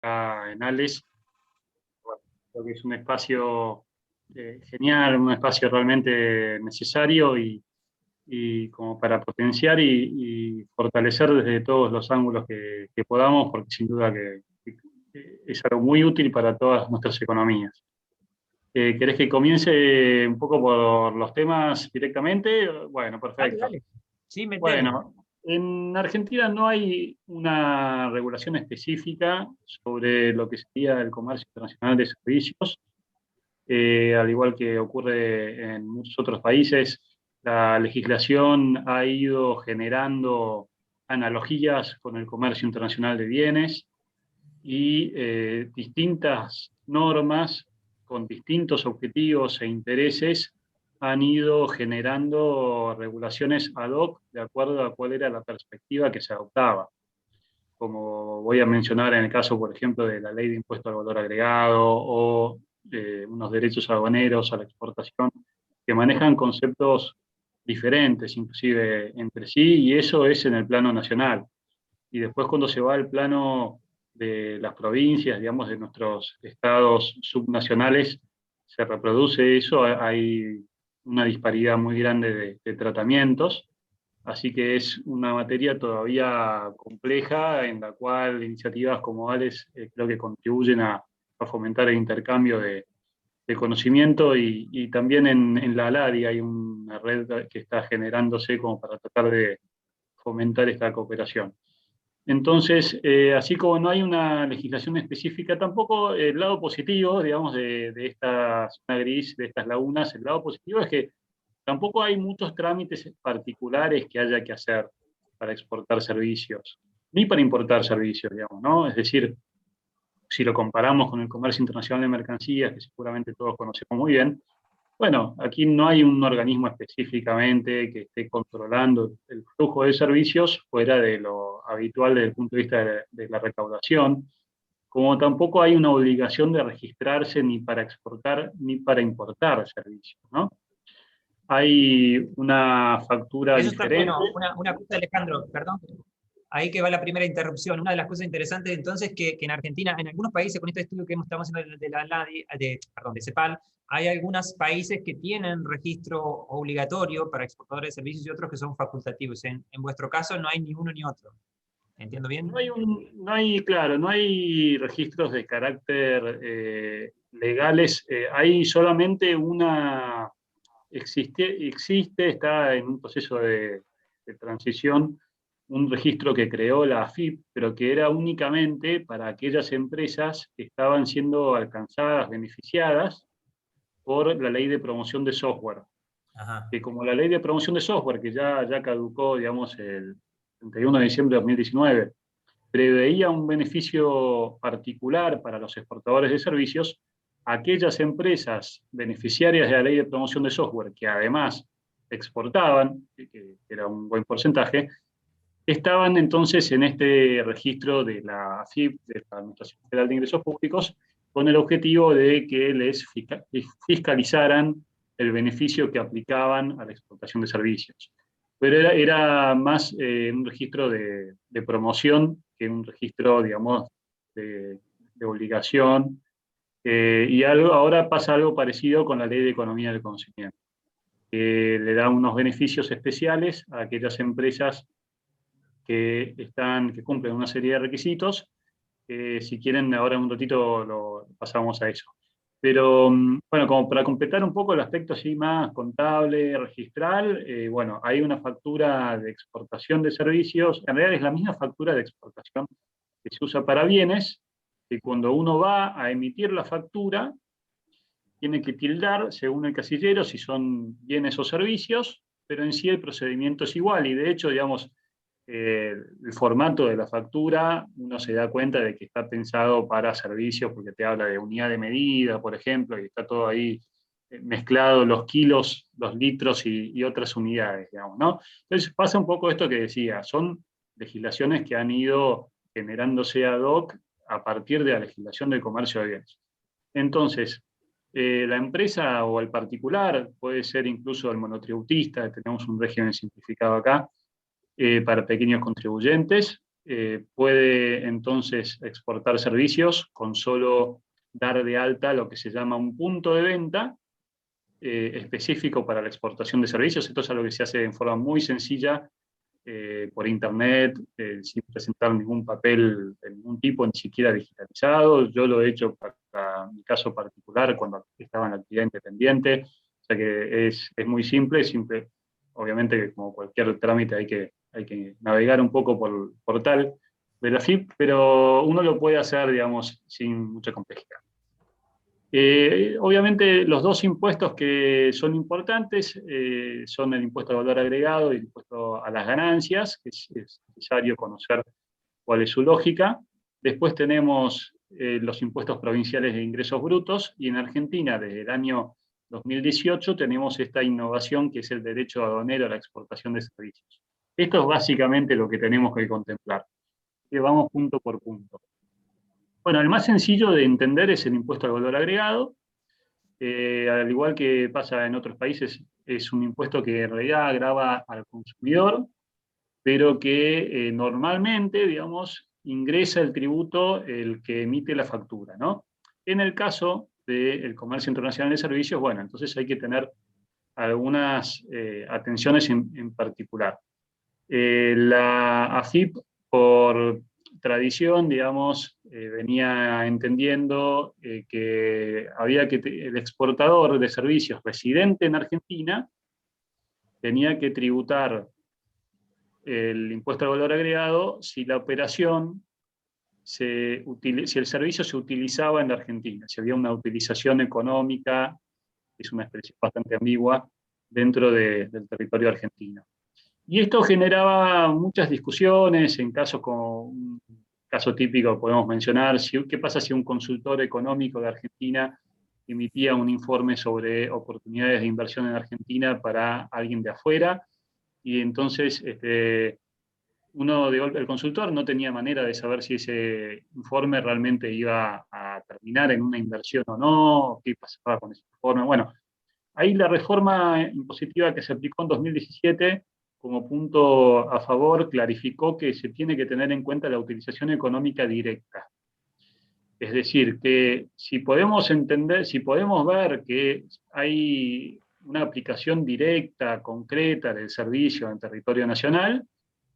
acá en ALES. Bueno, creo que es un espacio genial, un espacio realmente necesario y como para potenciar y fortalecer desde todos los ángulos que podamos, porque sin duda que es algo muy útil para todas nuestras economías. ¿Querés que comience un poco por los temas directamente? Bueno, Dale, perfecto. dale. Sí, metele. Bueno, en Argentina no hay una regulación específica sobre lo que sería el comercio internacional de servicios. Al igual que ocurre en muchos otros países, la legislación ha ido generando analogías con el comercio internacional de bienes y distintas normas con distintos objetivos e intereses han ido generando regulaciones ad hoc de acuerdo a cuál era la perspectiva que se adoptaba. Como voy a mencionar en el caso, por ejemplo, de la ley de impuesto al valor agregado o unos derechos aduaneros a la exportación, que manejan conceptos diferentes, inclusive entre sí, y eso es en el plano nacional. Y después cuando se va al plano de las provincias, digamos, de nuestros estados subnacionales, se reproduce eso, hay una disparidad muy grande de tratamientos, así que es una materia todavía compleja en la cual iniciativas como ALES creo que contribuyen a fomentar el intercambio de conocimiento y también en la ALADI hay una red que está generándose como para tratar de fomentar esta cooperación. Entonces, así como no hay una legislación específica, tampoco el lado positivo, digamos, de esta zona gris, de estas lagunas, el lado positivo es que tampoco hay muchos trámites particulares que haya que hacer para exportar servicios, ni para importar servicios, digamos, ¿no? Es decir, si lo comparamos con el comercio internacional de mercancías, que seguramente todos conocemos muy bien, bueno, aquí no hay un organismo específicamente que esté controlando el flujo de servicios fuera de lo habitual desde el punto de vista de la recaudación, como tampoco hay una obligación de registrarse ni para exportar ni para importar servicios, ¿no? Hay una factura Eso está diferente. bueno. Una cosa, Alejandro, perdón. Ahí que va la primera interrupción. Una de las cosas interesantes entonces que en Argentina, en algunos países, con este estudio que estamos haciendo de la LADI, perdón, de CEPAL, hay algunos países que tienen registro obligatorio para exportadores de servicios y otros que son facultativos. En vuestro caso no hay ni uno ni otro. ¿Entiendo bien? Claro, no hay registros de carácter legales, hay solamente existe, está en un proceso de transición, un registro que creó la AFIP, pero que era únicamente para aquellas empresas que estaban siendo alcanzadas, beneficiadas por la ley de promoción de software. Ajá. Que como la ley de promoción de software, que ya caducó, digamos, el 31 de diciembre de 2019, preveía un beneficio particular para los exportadores de servicios, aquellas empresas beneficiarias de la ley de promoción de software que además exportaban, que era un buen porcentaje, estaban entonces en este registro de la AFIP, de la Administración Federal de Ingresos Públicos, con el objetivo de que les fiscalizaran el beneficio que aplicaban a la exportación de servicios. Pero era más un registro de promoción que un registro, digamos, de obligación. Ahora pasa algo parecido con la Ley de Economía del Conocimiento, que le da unos beneficios especiales a aquellas empresas que cumplen una serie de requisitos. Si quieren, ahora en un ratito lo pasamos a eso. Pero bueno, como para completar un poco el aspecto así más contable, registral, bueno, hay una factura de exportación de servicios, en realidad es la misma factura de exportación que se usa para bienes, que cuando uno va a emitir la factura, tiene que tildar según el casillero si son bienes o servicios, pero en sí el procedimiento es igual y de hecho, digamos, el formato de la factura, uno se da cuenta de que está pensado para servicios porque te habla de unidad de medida, por ejemplo, y está todo ahí mezclado, los kilos, los litros y otras unidades, digamos, ¿no? Entonces pasa un poco esto que decía, son legislaciones que han ido generándose ad hoc a partir de la legislación del comercio de bienes. Entonces, la empresa o el particular, puede ser incluso el monotributista, tenemos un régimen simplificado acá, para pequeños contribuyentes, puede entonces exportar servicios con solo dar de alta lo que se llama un punto de venta específico para la exportación de servicios. Esto es algo que se hace en forma muy sencilla por internet, sin presentar ningún papel de ningún tipo, ni siquiera digitalizado. Yo lo he hecho para mi caso particular cuando estaba en la actividad independiente. O sea que es muy simple, obviamente como cualquier trámite hay que navegar un poco por el portal de la FIP, pero uno lo puede hacer, digamos, sin mucha complejidad. Obviamente los dos impuestos que son importantes son el impuesto al valor agregado y el impuesto a las ganancias, que es necesario conocer cuál es su lógica. Después tenemos los impuestos provinciales de ingresos brutos, y en Argentina desde el año 2018 tenemos esta innovación que es el derecho aduanero a la exportación de servicios. Esto es básicamente lo que tenemos que contemplar. Vamos punto por punto. Bueno, el más sencillo de entender es el impuesto al valor agregado. Al igual que pasa en otros países, es un impuesto que en realidad grava al consumidor, pero que normalmente, digamos, ingresa el tributo el que emite la factura, ¿no? En el caso del comercio internacional de servicios, bueno, entonces hay que tener algunas atenciones en particular. La AFIP, por tradición, digamos, venía entendiendo que había el exportador de servicios residente en Argentina tenía que tributar el impuesto al valor agregado si la operación, si el servicio se utilizaba en la Argentina, si había una utilización económica, es una expresión bastante ambigua, dentro del territorio argentino. Y esto generaba muchas discusiones en casos como un caso típico podemos mencionar, qué pasa si un consultor económico de Argentina emitía un informe sobre oportunidades de inversión en Argentina para alguien de afuera, y entonces el consultor no tenía manera de saber si ese informe realmente iba a terminar en una inversión o no, qué pasaba con ese informe. Bueno, ahí la reforma impositiva que se aplicó en 2017 como punto a favor clarificó que se tiene que tener en cuenta la utilización económica directa. Es decir, que si podemos ver que hay una aplicación directa, concreta del servicio en territorio nacional,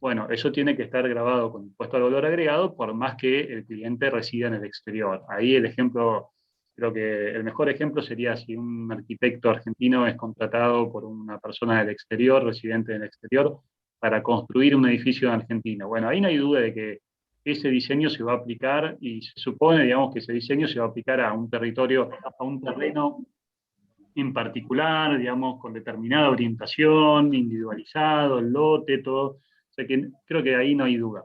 bueno, eso tiene que estar grabado con impuesto al valor agregado, por más que el cliente resida en el exterior. Ahí el ejemplo, creo que el mejor ejemplo sería si un arquitecto argentino es contratado por una persona del exterior, residente del exterior, para construir un edificio en Argentina. Bueno, ahí no hay duda de que ese diseño se va a aplicar, y se supone, digamos, que ese diseño se va a aplicar a un territorio, a un terreno en particular, digamos, con determinada orientación, individualizado, el lote, todo. O sea que creo que ahí no hay duda.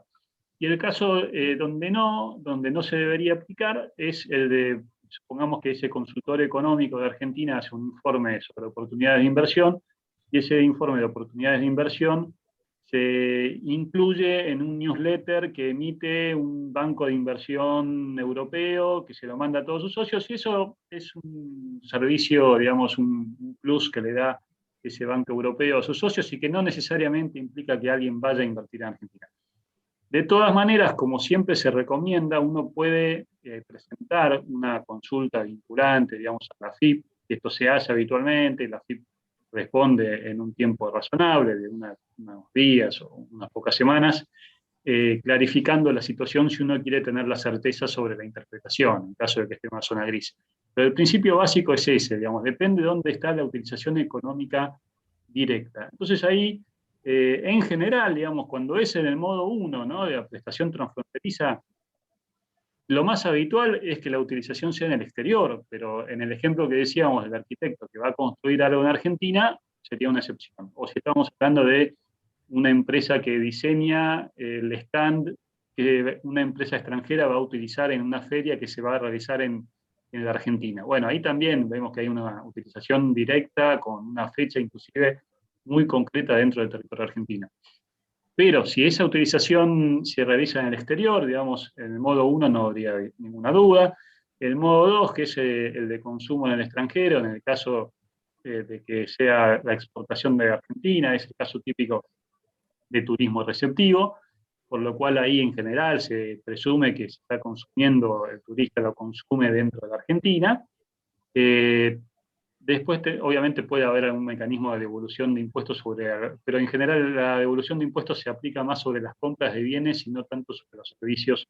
Y el caso donde no se debería aplicar es el de, supongamos que ese consultor económico de Argentina hace un informe sobre oportunidades de inversión, y ese informe de oportunidades de inversión se incluye en un newsletter que emite un banco de inversión europeo, que se lo manda a todos sus socios, y eso es un servicio, digamos, un plus que le da ese banco europeo a sus socios, y que no necesariamente implica que alguien vaya a invertir en Argentina. De todas maneras, como siempre se recomienda, uno puede presentar una consulta vinculante, digamos, a la FIP, que esto se hace habitualmente. La FIP responde en un tiempo razonable, de unos días o unas pocas semanas, clarificando la situación si uno quiere tener la certeza sobre la interpretación, en caso de que esté en una zona gris. Pero el principio básico es ese, digamos, depende de dónde está la utilización económica directa. Entonces ahí, en general, digamos, cuando es en el modo 1, ¿no?, de la prestación transfronteriza, lo más habitual es que la utilización sea en el exterior, pero en el ejemplo que decíamos del arquitecto que va a construir algo en Argentina, sería una excepción. O si estamos hablando de una empresa que diseña el stand que una empresa extranjera va a utilizar en una feria que se va a realizar en la Argentina. Bueno, ahí también vemos que hay una utilización directa con una fecha inclusive muy concreta dentro del territorio argentino. Pero si esa utilización se realiza en el exterior, digamos, en el modo 1 no habría ninguna duda. El modo 2, que es el de consumo en el extranjero, en el caso de que sea la exportación de Argentina, es el caso típico de turismo receptivo. por lo cual ahí en general se presume que se está consumiendo, el turista lo consume dentro de la Argentina. Después, obviamente, puede haber algún mecanismo de devolución de impuestos pero en general la devolución de impuestos se aplica más sobre las compras de bienes y no tanto sobre los servicios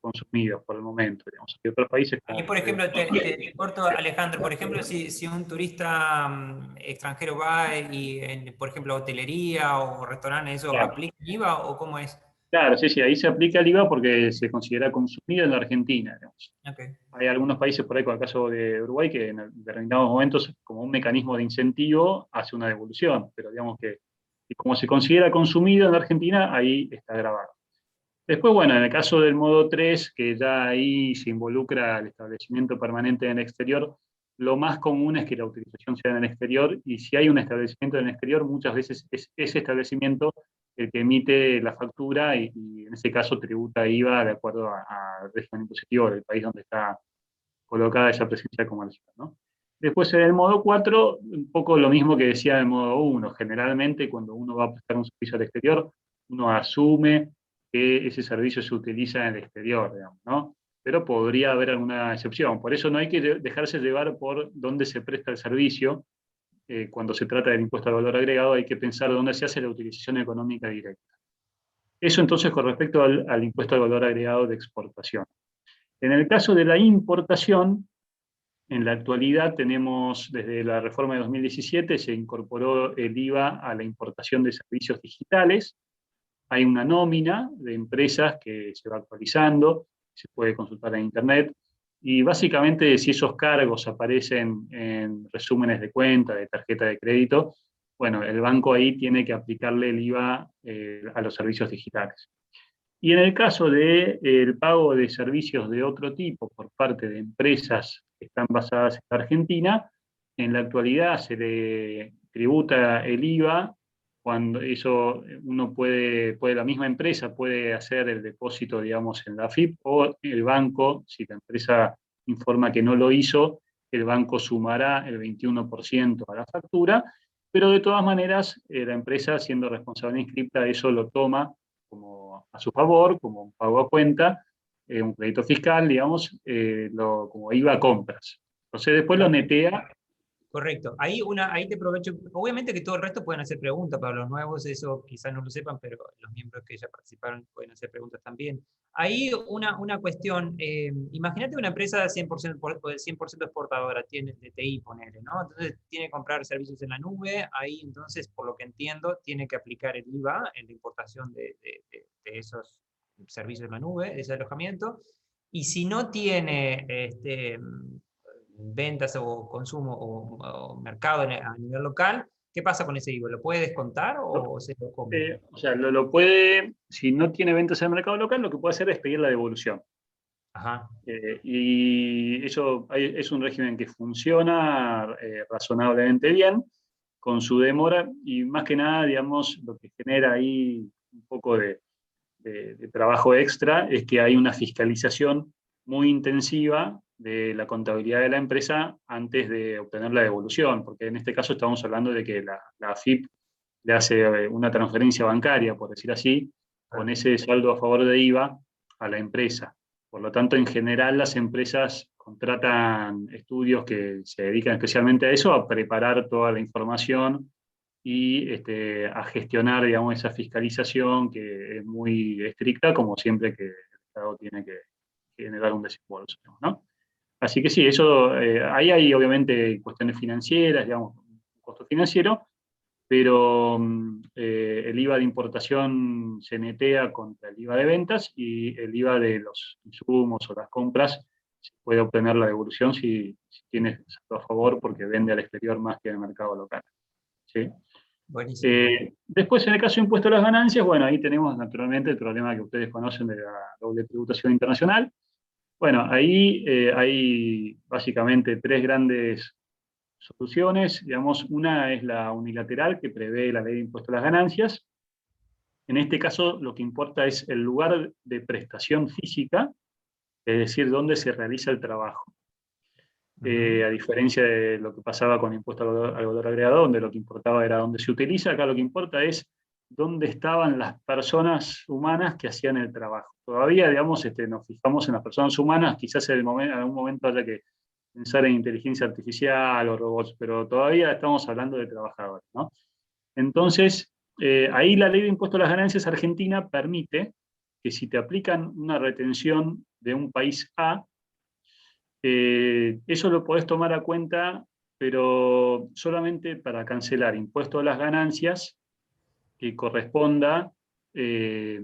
consumidos por el momento. Digamos. Hay otros países Ahí, como por ejemplo, te corto, Alejandro, por ejemplo, si un turista extranjero va y, por ejemplo, hotelería o restaurante, ¿eso claro, aplica el IVA o cómo es? claro, sí, sí, ahí se aplica el IVA porque se considera consumido en la Argentina. Digamos. Okay. Hay algunos países, por ahí, como el caso de Uruguay, que en determinados momentos, como un mecanismo de incentivo, hace una devolución, pero digamos que y como se considera consumido en la Argentina, ahí está grabado. Después, bueno, en el caso del modo 3, que ya ahí se involucra el establecimiento permanente en el exterior, lo más común es que la utilización sea en el exterior, y si hay un establecimiento en el exterior, muchas veces es ese establecimiento el que emite la factura y en ese caso tributa IVA de acuerdo al régimen impositivo del país donde está colocada esa presencia comercial, ¿no? Después en el modo 4, un poco lo mismo que decía en el modo 1. Generalmente cuando uno va a prestar un servicio al exterior, uno asume que ese servicio se utiliza en el exterior, digamos, ¿no? Pero podría haber alguna excepción. Por eso no hay que dejarse llevar por dónde se presta el servicio. Cuando se trata del impuesto al valor agregado hay que pensar dónde se hace la utilización económica directa. Eso entonces con respecto al impuesto al valor agregado de exportación. En el caso de la importación, en la actualidad tenemos, desde la reforma de 2017, se incorporó el IVA a la importación de servicios digitales. Hay una nómina de empresas que se va actualizando, se puede consultar en Internet, y básicamente si esos cargos aparecen en resúmenes de cuenta, de tarjeta de crédito, bueno, el banco ahí tiene que aplicarle el IVA a los servicios digitales. Y en el caso del pago de servicios de otro tipo por parte de empresas que están basadas en la Argentina, en la actualidad se le tributa el IVA cuando eso uno la misma empresa puede hacer el depósito, digamos, en la AFIP, o el banco, si la empresa informa que no lo hizo, el banco sumará el 21% a la factura, pero de todas maneras la empresa, siendo responsable inscripta, eso lo toma como a su favor, como un pago a cuenta, un crédito fiscal, digamos, como IVA a compras. Entonces después lo netea. Correcto. Ahí te aprovecho. Obviamente que todo el resto pueden hacer preguntas, para los nuevos eso quizás no lo sepan, pero los miembros que ya participaron pueden hacer preguntas también. Ahí una cuestión, imagínate una empresa 100%, 100% exportadora, tiene de TI, ponele, ¿no? Entonces tiene que comprar servicios en la nube, ahí entonces, por lo que entiendo, tiene que aplicar el IVA en la importación de esos servicios en la nube, de ese alojamiento. Y si no tiene ventas o consumo o mercado a nivel local, ¿qué pasa con ese IVA? ¿Lo puede descontar o se lo come? O sea, lo puede, si no tiene ventas en el mercado local, lo que puede hacer es pedir la devolución. Ajá. Y eso es un régimen que funciona razonablemente bien, con su demora, y más que nada, digamos, lo que genera ahí un poco de trabajo extra es que hay una fiscalización muy intensiva de la contabilidad de la empresa antes de obtener la devolución, porque en este caso estamos hablando de que la AFIP le hace una transferencia bancaria, por decir así, con ese saldo a favor de IVA a la empresa. Por lo tanto, en general, las empresas contratan estudios que se dedican especialmente a eso, a preparar toda la información y a gestionar, digamos, esa fiscalización que es muy estricta, como siempre que el Estado tiene que generar un desembolso, ¿no? Así que sí, eso, ahí hay obviamente cuestiones financieras, digamos, un costo financiero, pero el IVA de importación se netea contra el IVA de ventas, y el IVA de los insumos o las compras se puede obtener la devolución si tienes a favor porque vende al exterior más que en el mercado local. ¿Sí? Buenísimo. Después, en el caso de impuesto a las ganancias, bueno, ahí tenemos naturalmente el problema que ustedes conocen de la doble tributación internacional. Bueno, ahí hay básicamente tres grandes soluciones. Digamos, una es la unilateral, que prevé la ley de impuesto a las ganancias. En este caso, lo que importa es el lugar de prestación física, es decir, dónde se realiza el trabajo. A diferencia de lo que pasaba con impuesto al valor agregado, donde lo que importaba era dónde se utiliza, acá lo que importa es dónde estaban las personas humanas que hacían el trabajo. Todavía, digamos, nos fijamos en las personas humanas, quizás en algún momento haya que pensar en inteligencia artificial o robots, pero todavía estamos hablando de trabajadores, ¿no? Entonces, ahí la ley de impuesto a las ganancias argentina permite que si te aplican una retención de un país A, eso lo podés tomar a cuenta, pero solamente para cancelar impuesto a las ganancias que corresponda eh,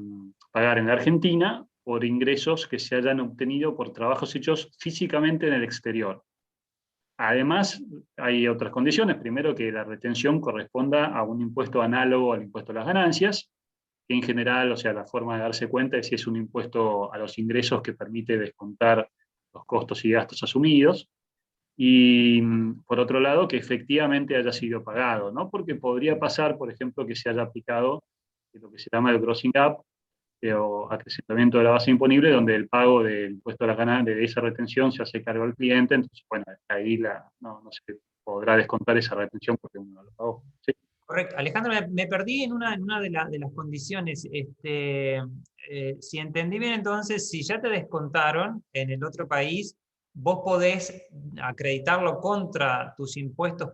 pagar en la Argentina por ingresos que se hayan obtenido por trabajos hechos físicamente en el exterior. Además, hay otras condiciones. Primero, que la retención corresponda a un impuesto análogo al impuesto a las ganancias, que en general, o sea, la forma de darse cuenta es si es un impuesto a los ingresos que permite descontar los costos y gastos asumidos. Y por otro lado, que efectivamente haya sido pagado, ¿no? Porque podría pasar, por ejemplo, que se haya aplicado lo que se llama el grossing up, o acrecentamiento de la base imponible, donde el pago del impuesto a las ganancias de esa retención se hace cargo al cliente, entonces, bueno, ahí no se podrá descontar esa retención porque uno no lo pagó. ¿Sí? Correcto. Alejandro, me perdí en una de las condiciones. Si entendí bien, entonces, si ya te descontaron en el otro país, vos podés acreditarlo contra tus impuestos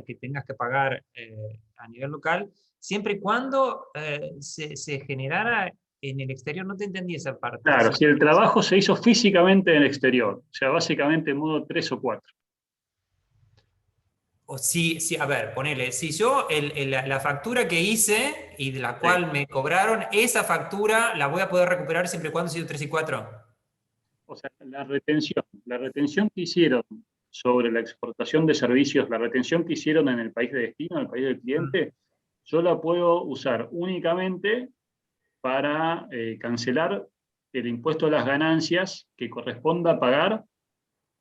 que tengas que pagar a nivel local, siempre y cuando se generara en el exterior. No te entendí esa parte. Claro, si el trabajo se hizo físicamente en el exterior, o sea, básicamente en modo 3 o 4. O sí, a ver, ponele, si yo la factura que hice y de la Sí. cual me cobraron, esa factura la voy a poder recuperar siempre y cuando sea 3 y 4. O sea, la retención que hicieron sobre la exportación de servicios, la retención que hicieron en el país de destino, en el país del cliente, yo la puedo usar únicamente para cancelar el impuesto a las ganancias que corresponda pagar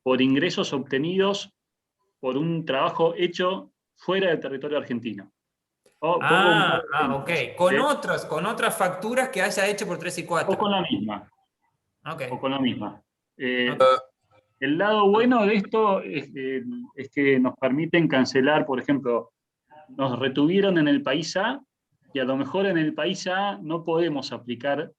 por ingresos obtenidos por un trabajo hecho fuera del territorio argentino. Pongo un par de Ok. ejemplos. Con otras facturas que haya hecho por 3 y O 4. con la misma. Ok, O con la misma. ok. El lado bueno de esto es que nos permiten cancelar, por ejemplo, nos retuvieron en el país A y a lo mejor en el país A no podemos aplicar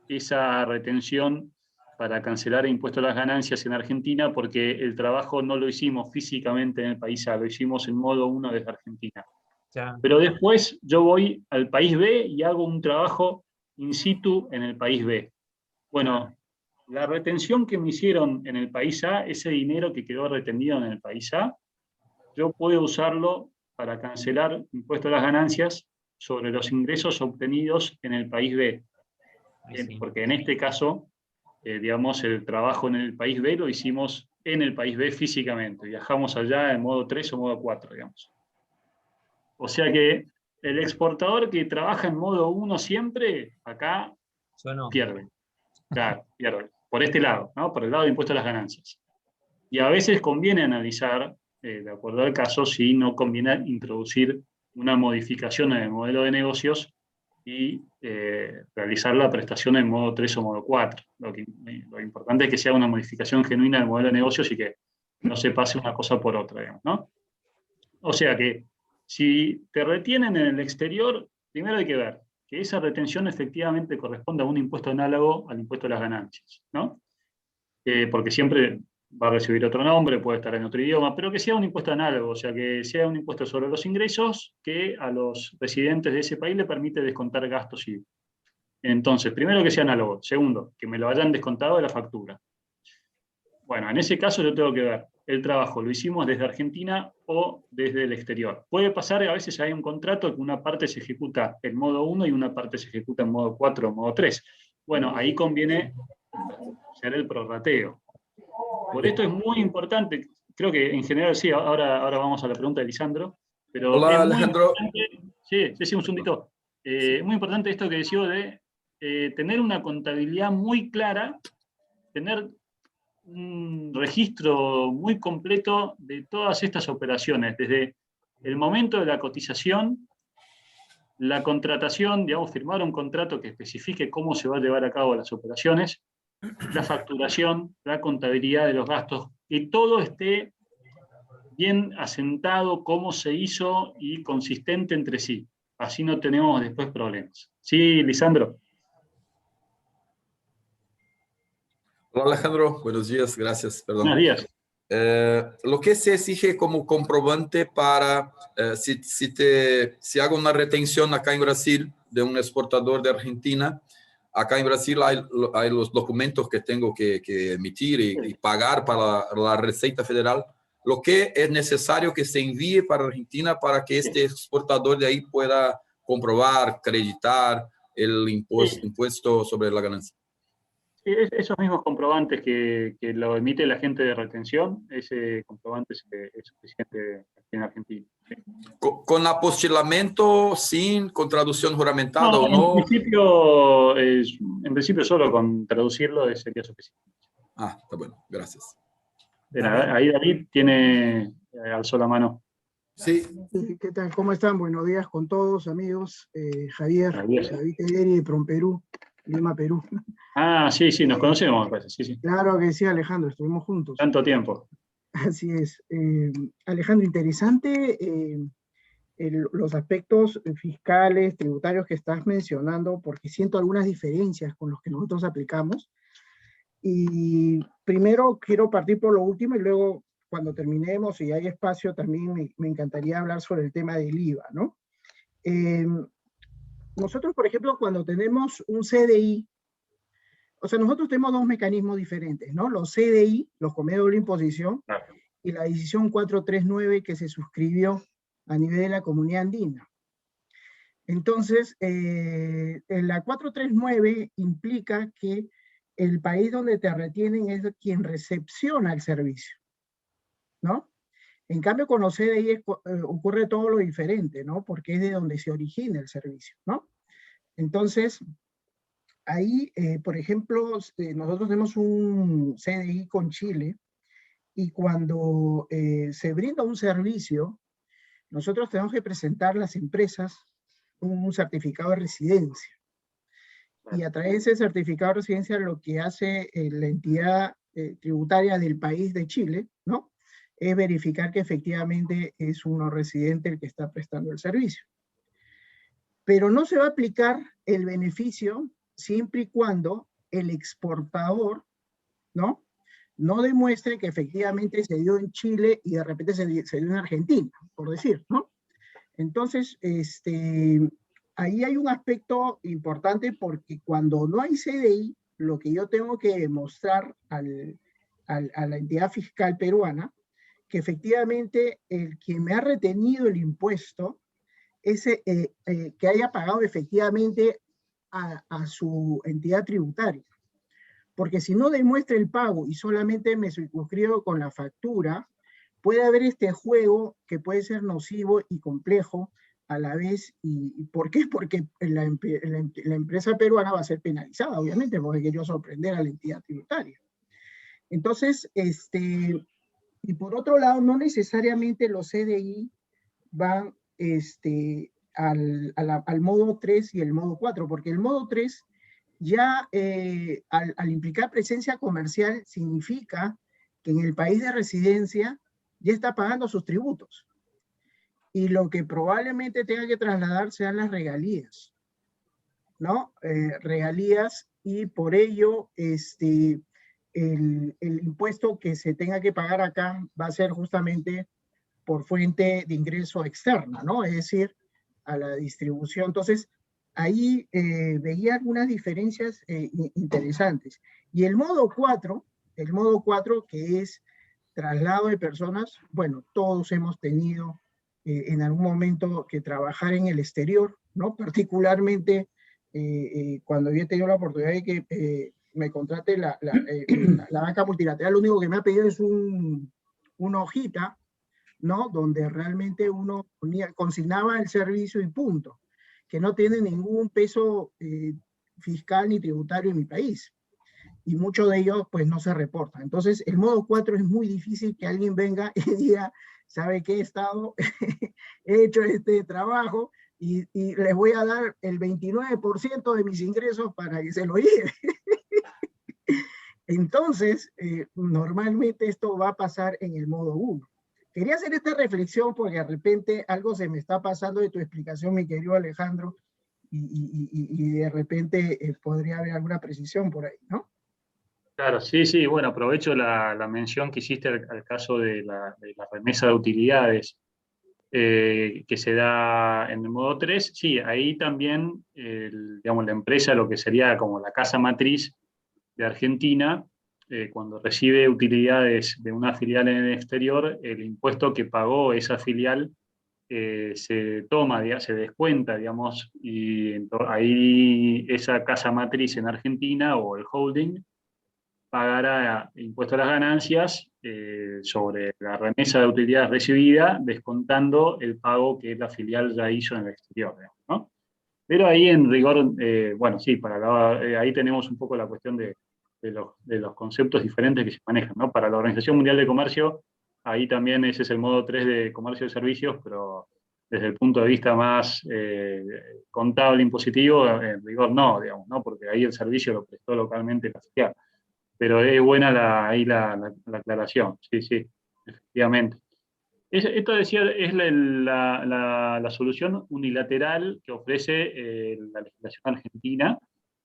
esa retención para cancelar impuesto a las ganancias en Argentina porque el trabajo no lo hicimos físicamente en el país A, lo hicimos en modo 1 desde Argentina. Ya. Pero después yo voy al país B y hago un trabajo in situ en el país B. Bueno, la retención que me hicieron en el país A, ese dinero que quedó retenido en el país A, yo puedo usarlo para cancelar impuesto a las ganancias sobre los ingresos obtenidos en el país B. Ahí sí. Porque en este caso, digamos, el trabajo en el país B lo hicimos en el país B físicamente. Viajamos allá en modo 3 o modo 4, digamos. O sea que el exportador que trabaja en modo 1 siempre, acá Yo no. pierde. Claro, pierde. Por este lado, ¿no? Por el lado de impuesto a las ganancias. Y a veces conviene analizar, de acuerdo al caso, si no conviene introducir una modificación en el modelo de negocios y realizar la prestación en modo 3 o modo 4. Lo importante es que sea una modificación genuina del modelo de negocios y que no se pase una cosa por otra, digamos, ¿no? O sea que si te retienen en el exterior, primero hay que ver que esa retención efectivamente corresponde a un impuesto análogo al impuesto a las ganancias, ¿no? Porque siempre va a recibir otro nombre, puede estar en otro idioma, pero que sea un impuesto análogo, o sea, que sea un impuesto sobre los ingresos que a los residentes de ese país le permite descontar gastos y... Entonces, primero que sea análogo. Segundo, que me lo hayan descontado de la factura. Bueno, en ese caso yo tengo que ver el trabajo, ¿lo hicimos desde Argentina o desde el exterior? Puede pasar, a veces hay un contrato que una parte se ejecuta en modo 1 y una parte se ejecuta en modo 4 o modo 3. Bueno, ahí conviene hacer el prorrateo. Por esto es muy importante, creo que en general sí, ahora vamos a la pregunta de Lisandro, pero es Hola muy Alejandro. importante, sí, un segundito, Sí. muy importante esto que decía de tener una contabilidad muy clara, tener un registro muy completo de todas estas operaciones, desde el momento de la cotización, la contratación, digamos, firmar un contrato que especifique cómo se va a llevar a cabo las operaciones, la facturación, la contabilidad de los gastos, que todo esté bien asentado, cómo se hizo y consistente entre sí. así no tenemos después problemas. Sí, Lisandro. Hola Alejandro, buenos días, gracias, perdón. Buenos días. Lo que se exige como comprobante para, si hago una retención acá en Brasil de un exportador de Argentina, acá en Brasil hay los documentos que tengo que emitir y pagar para la Receita Federal. Lo que es necesario que se envíe para Argentina para que este exportador de ahí pueda comprobar, acreditar el impuesto sobre la ganancia. Sí, esos mismos comprobantes que lo emite el agente de retención, ese comprobante es suficiente aquí en Argentina. ¿Sí? ¿Con apostilamiento, sin, con traducción juramentada No, o no? En principio solo con traducirlo sería suficiente. Ah, está bueno, gracias. Ahí David alzó la mano. Sí. ¿Qué tal? ¿Cómo están? Buenos días con todos, amigos. Javier, David Telleri de Promperú, Lima, Perú. Ah, sí, nos conocemos, me parece. Sí. Claro que sí, Alejandro, estuvimos juntos. Tanto tiempo. Así es. Alejandro, interesante los aspectos fiscales, tributarios que estás mencionando, porque siento algunas diferencias con los que nosotros aplicamos. Y primero quiero partir por lo último y luego, cuando terminemos y hay espacio, también me encantaría hablar sobre el tema del IVA, ¿no? Nosotros, por ejemplo, cuando tenemos un CDI, o sea, nosotros tenemos dos mecanismos diferentes, ¿no? Los CDI, los comedores de doble imposición, claro, y la decisión 439 que se suscribió a nivel de la Comunidad Andina. Entonces, la 439 implica que el país donde te retienen es quien recepciona el servicio, ¿no? En cambio, con los CDI ocurre todo lo diferente, ¿no? Porque es de donde se origina el servicio, ¿no? Entonces, ahí, por ejemplo, nosotros tenemos un CDI con Chile y cuando se brinda un servicio, nosotros tenemos que presentar a las empresas un certificado de residencia. Y a través de ese certificado de residencia lo que hace la entidad tributaria del país de Chile, ¿no?, es verificar que efectivamente es uno residente el que está prestando el servicio. Pero no se va a aplicar el beneficio siempre y cuando el exportador, ¿no?, no demuestre que efectivamente se dio en Chile y de repente se dio en Argentina, por decir, ¿no? Entonces, ahí hay un aspecto importante porque cuando no hay CDI, lo que yo tengo que demostrar a la entidad fiscal peruana, que efectivamente el quien me ha retenido el impuesto, que haya pagado efectivamente a su entidad tributaria. Porque si no demuestra el pago y solamente me circunscribo con la factura, puede haber este juego que puede ser nocivo y complejo a la vez. ¿Y por qué? Porque la empresa peruana va a ser penalizada, obviamente, porque quería sorprender a la entidad tributaria. Entonces, y por otro lado, no necesariamente los CDI van al modo 3 y el modo 4, porque el modo 3 ya al implicar presencia comercial significa que en el país de residencia ya está pagando sus tributos. Y lo que probablemente tenga que trasladar sean las regalías, ¿no? Regalías, y por ello el impuesto que se tenga que pagar acá va a ser justamente por fuente de ingreso externa, ¿no? Es decir, a la distribución. Entonces, ahí veía algunas diferencias interesantes. Y el modo 4 que es traslado de personas, bueno, todos hemos tenido en algún momento que trabajar en el exterior, ¿no? Particularmente cuando yo he tenido la oportunidad de que me contrate la banca multilateral, lo único que me ha pedido es una hojita, ¿no?, donde realmente uno consignaba el servicio y punto, que no tiene ningún peso fiscal ni tributario en mi país. Y muchos de ellos pues no se reportan. Entonces el modo 4 es muy difícil que alguien venga y diga, ¿sabe qué, Estado? He hecho este trabajo y les voy a dar el 29% de mis ingresos para que se lo lleve. Entonces, normalmente esto va a pasar en el modo 1. quería hacer esta reflexión porque de repente algo se me está pasando de tu explicación, mi querido Alejandro, y de repente podría haber alguna precisión por ahí, ¿no? Claro, sí, sí, bueno, aprovecho la mención que hiciste al caso de la remesa de utilidades que se da en el modo 3. Sí, ahí también, digamos, la empresa, lo que sería como la casa matriz de Argentina, cuando recibe utilidades de una filial en el exterior, el impuesto que pagó esa filial se toma, se descuenta, digamos, y ahí esa casa matriz en Argentina o el holding pagará impuesto a las ganancias sobre la remesa de utilidades recibida, descontando el pago que la filial ya hizo en el exterior, digamos, ¿no? Pero ahí en rigor, bueno, sí, ahí tenemos un poco la cuestión de los conceptos diferentes que se manejan, ¿no? Para la Organización Mundial de Comercio, ahí también ese es el modo 3 de comercio de servicios, pero desde el punto de vista más contable, impositivo, en rigor no, digamos, ¿no? Porque ahí el servicio lo prestó localmente la filial. Pero es buena ahí la aclaración, sí, sí, efectivamente. Esto decía, es la solución unilateral que ofrece la legislación argentina.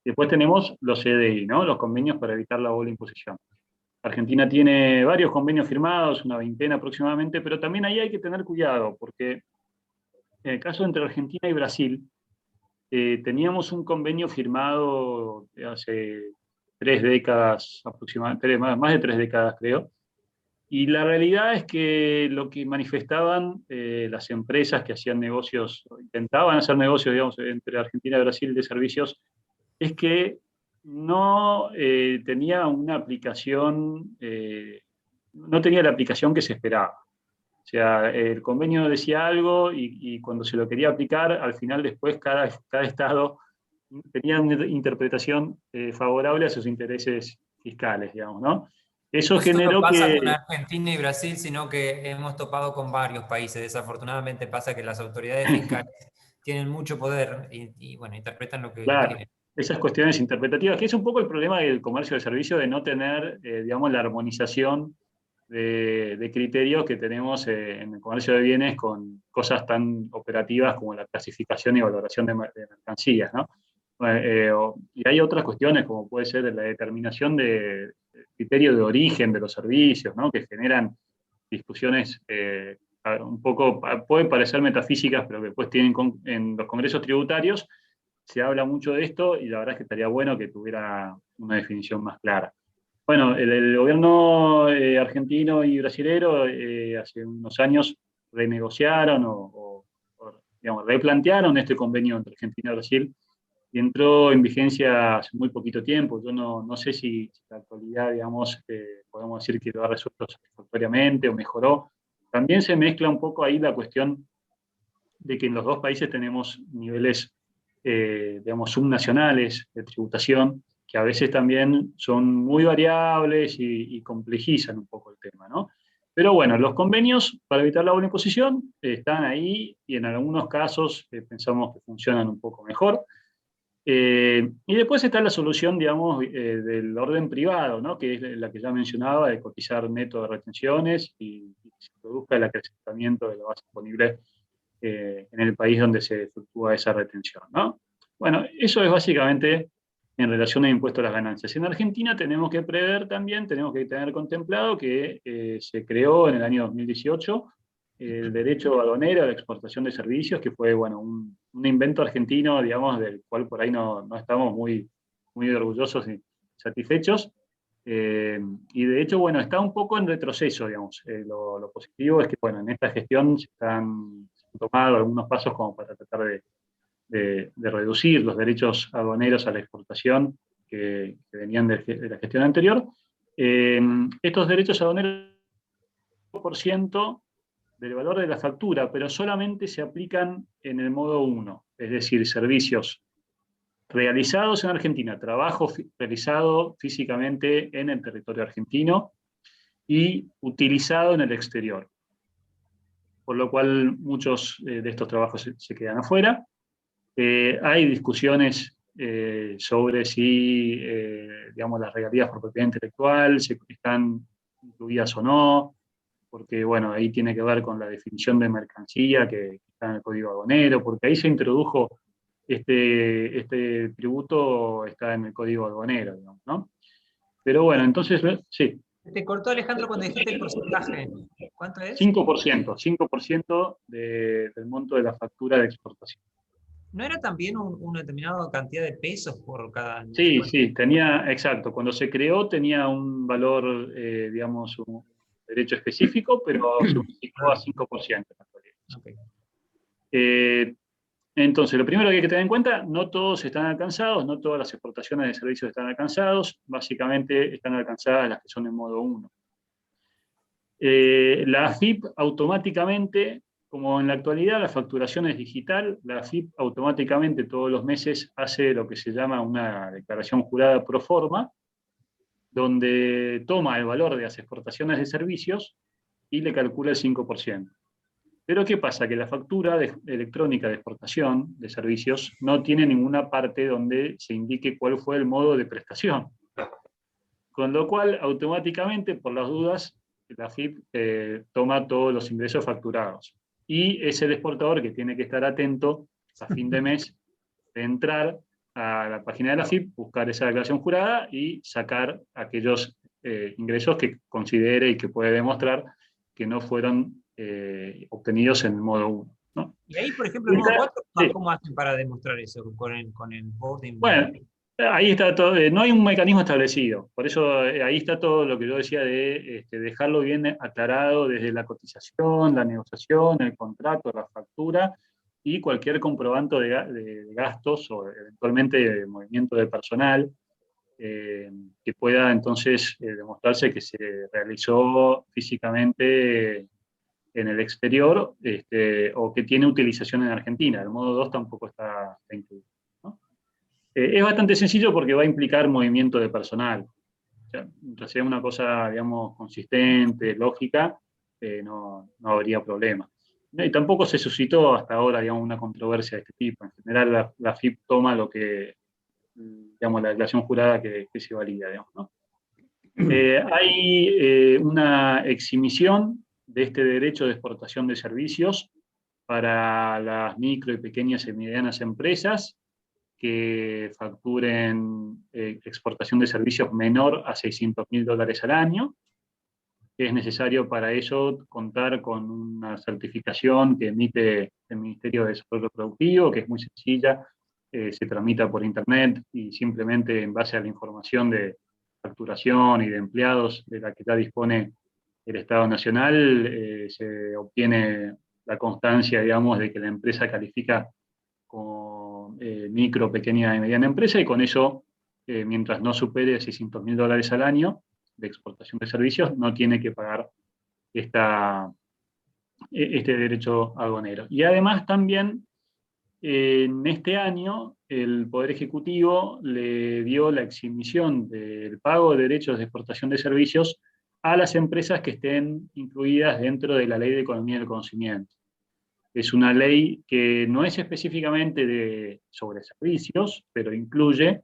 Después tenemos los CDI, ¿no? Los convenios para evitar la doble imposición. Argentina tiene varios convenios firmados, una veintena aproximadamente, pero también ahí hay que tener cuidado, porque en el caso entre Argentina y Brasil, teníamos un convenio firmado hace 3 décadas aproximadamente, más de 3 décadas creo, y la realidad es que lo que manifestaban las empresas que hacían negocios, intentaban hacer negocios, digamos, entre Argentina y Brasil de servicios, es que no tenía una aplicación, no tenía la aplicación que se esperaba. O sea, el convenio decía algo y cuando se lo quería aplicar, al final después cada estado tenía una interpretación favorable a sus intereses fiscales, digamos, ¿no? Eso No solo generó pasa que, con Argentina y Brasil, sino que hemos topado con varios países. Desafortunadamente pasa que las autoridades fiscales tienen mucho poder y, bueno, interpretan lo que claro, quieren. esas cuestiones interpretativas, que es un poco el problema del comercio de servicio, de no tener, digamos, la armonización de criterios que tenemos en el comercio de bienes con cosas tan operativas como la clasificación y valoración de mercancías, ¿no? Y hay otras cuestiones como puede ser la determinación de criterio de origen de los servicios, ¿no? Que generan discusiones un poco, pueden parecer metafísicas, pero que después tienen en los congresos tributarios se habla mucho de esto y la verdad es que estaría bueno que tuviera una definición más clara. Bueno, el gobierno argentino y brasilero hace unos años renegociaron digamos, replantearon este convenio entre Argentina y Brasil y entró en vigencia hace muy poquito tiempo. Yo no sé si en la actualidad, digamos, podemos decir que lo ha resuelto satisfactoriamente o mejoró. También se mezcla un poco ahí la cuestión de que en los dos países tenemos niveles, digamos, subnacionales de tributación, que a veces también son muy variables y complejizan un poco el tema, ¿no? Pero bueno, los convenios para evitar la doble imposición están ahí y en algunos casos pensamos que funcionan un poco mejor. Y después está la solución, digamos, del orden privado, ¿no? Que es la que ya mencionaba, de cotizar neto de retenciones y que se produzca el acrecentamiento de la base disponible en el país donde se efectúa esa retención, ¿no? Bueno, eso es básicamente en relación al impuesto a las ganancias. En Argentina tenemos que prever también, tenemos que tener contemplado que se creó en el año 2018 el derecho aduanero a la exportación de servicios, que fue, bueno, un invento argentino, digamos, del cual por ahí no estamos muy orgullosos y satisfechos. Y de hecho, bueno, está un poco en retroceso, digamos. Lo positivo es que, bueno, en esta gestión se han tomado algunos pasos como para tratar de reducir los derechos aduaneros a la exportación que venían de la gestión anterior. Estos derechos aduaneros, por ciento del valor de la factura, pero solamente se aplican en el modo 1, es decir, servicios realizados en Argentina, trabajo realizado físicamente en el territorio argentino y utilizado en el exterior. Por lo cual muchos de estos trabajos se quedan afuera. Hay discusiones sobre si, digamos, las regalías por propiedad intelectual están incluidas o no. porque bueno, ahí tiene que ver con la definición de mercancía que está en el Código Aduanero, porque ahí se introdujo este tributo, está en el Código Aduanero, digamos, ¿no? Pero bueno, entonces, sí. Te cortó, Alejandro, cuando dijiste el porcentaje. ¿Cuánto es? 5% del monto de la factura de exportación. ¿No era también una determinada cantidad de pesos por cada? Sí, sí, exacto. Cuando se creó tenía un valor, digamos, un derecho específico, pero se unificó a 5% en la actualidad. Okay. Entonces, lo primero que hay que tener en cuenta, no todos están alcanzados, no todas las exportaciones de servicios están alcanzados, básicamente están alcanzadas las que son en modo 1. La AFIP automáticamente, como en la actualidad la facturación es digital, la AFIP automáticamente todos los meses hace lo que se llama una declaración jurada pro forma, donde toma el valor de las exportaciones de servicios y le calcula el 5%. Pero ¿qué pasa? Que la factura electrónica de exportación de servicios no tiene ninguna parte donde se indique cuál fue el modo de prestación. Con lo cual, automáticamente, por las dudas, la AFIP toma todos los ingresos facturados. Y es el exportador que tiene que estar atento a fin de mes de entrar a la página de la AFIP, buscar esa declaración jurada y sacar aquellos ingresos que considere y que puede demostrar que no fueron obtenidos en el modo 1. ¿No? Y ahí, por ejemplo, en modo 4, sí. ¿Cómo hacen para demostrar eso con el boarding? Bueno, ahí está todo, no hay un mecanismo establecido, por eso ahí está todo lo que yo decía de dejarlo bien aclarado desde la cotización, la negociación, el contrato, la factura y cualquier comprobante de gastos o eventualmente de movimiento de personal que pueda entonces demostrarse que se realizó físicamente en el exterior o que tiene utilización en Argentina. El modo 2 tampoco está incluido. Es bastante sencillo porque va a implicar movimiento de personal. O sea, mientras sea una cosa, digamos, consistente, lógica, no habría problema. Y tampoco se suscitó hasta ahora, digamos, una controversia de este tipo. En general, la FIP toma lo que, digamos, la declaración jurada que se valida, digamos, ¿no? Hay una exhibición de este derecho de exportación de servicios para las micro y pequeñas y medianas empresas que facturen exportación de servicios menor a $600.000 al año. Es necesario para ello contar con una certificación que emite el Ministerio de Desarrollo Productivo, que es muy sencilla, se tramita por internet y simplemente en base a la información de facturación y de empleados de la que ya dispone el Estado Nacional, se obtiene la constancia, digamos, de que la empresa califica como micro, pequeña y mediana empresa, y con eso, mientras no supere $600.000 al año de exportación de servicios, no tiene que pagar este derecho aduanero. Y además también, en este año, el Poder Ejecutivo le dio la exhibición del pago de derechos de exportación de servicios a las empresas que estén incluidas dentro de la Ley de Economía del Conocimiento. Es una ley que no es específicamente sobre servicios, pero incluye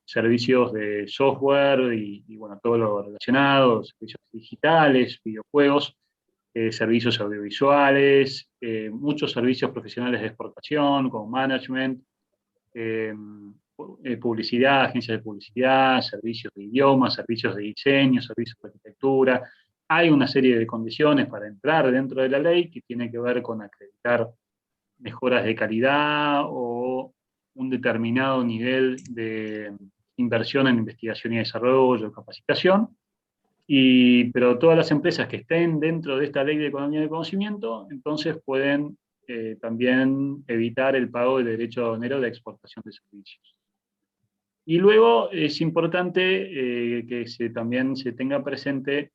servicios de software y bueno, todo lo relacionado, servicios digitales, videojuegos, servicios audiovisuales, muchos servicios profesionales de exportación, como management, publicidad, agencias de publicidad, servicios de idiomas, servicios de diseño, servicios de arquitectura. Hay una serie de condiciones para entrar dentro de la ley que tiene que ver con acreditar mejoras de calidad o un determinado nivel de inversión en investigación y desarrollo, capacitación, pero todas las empresas que estén dentro de esta ley de economía del conocimiento, entonces pueden también evitar el pago del derecho aduanero de exportación de servicios. Y luego es importante que también se tenga presente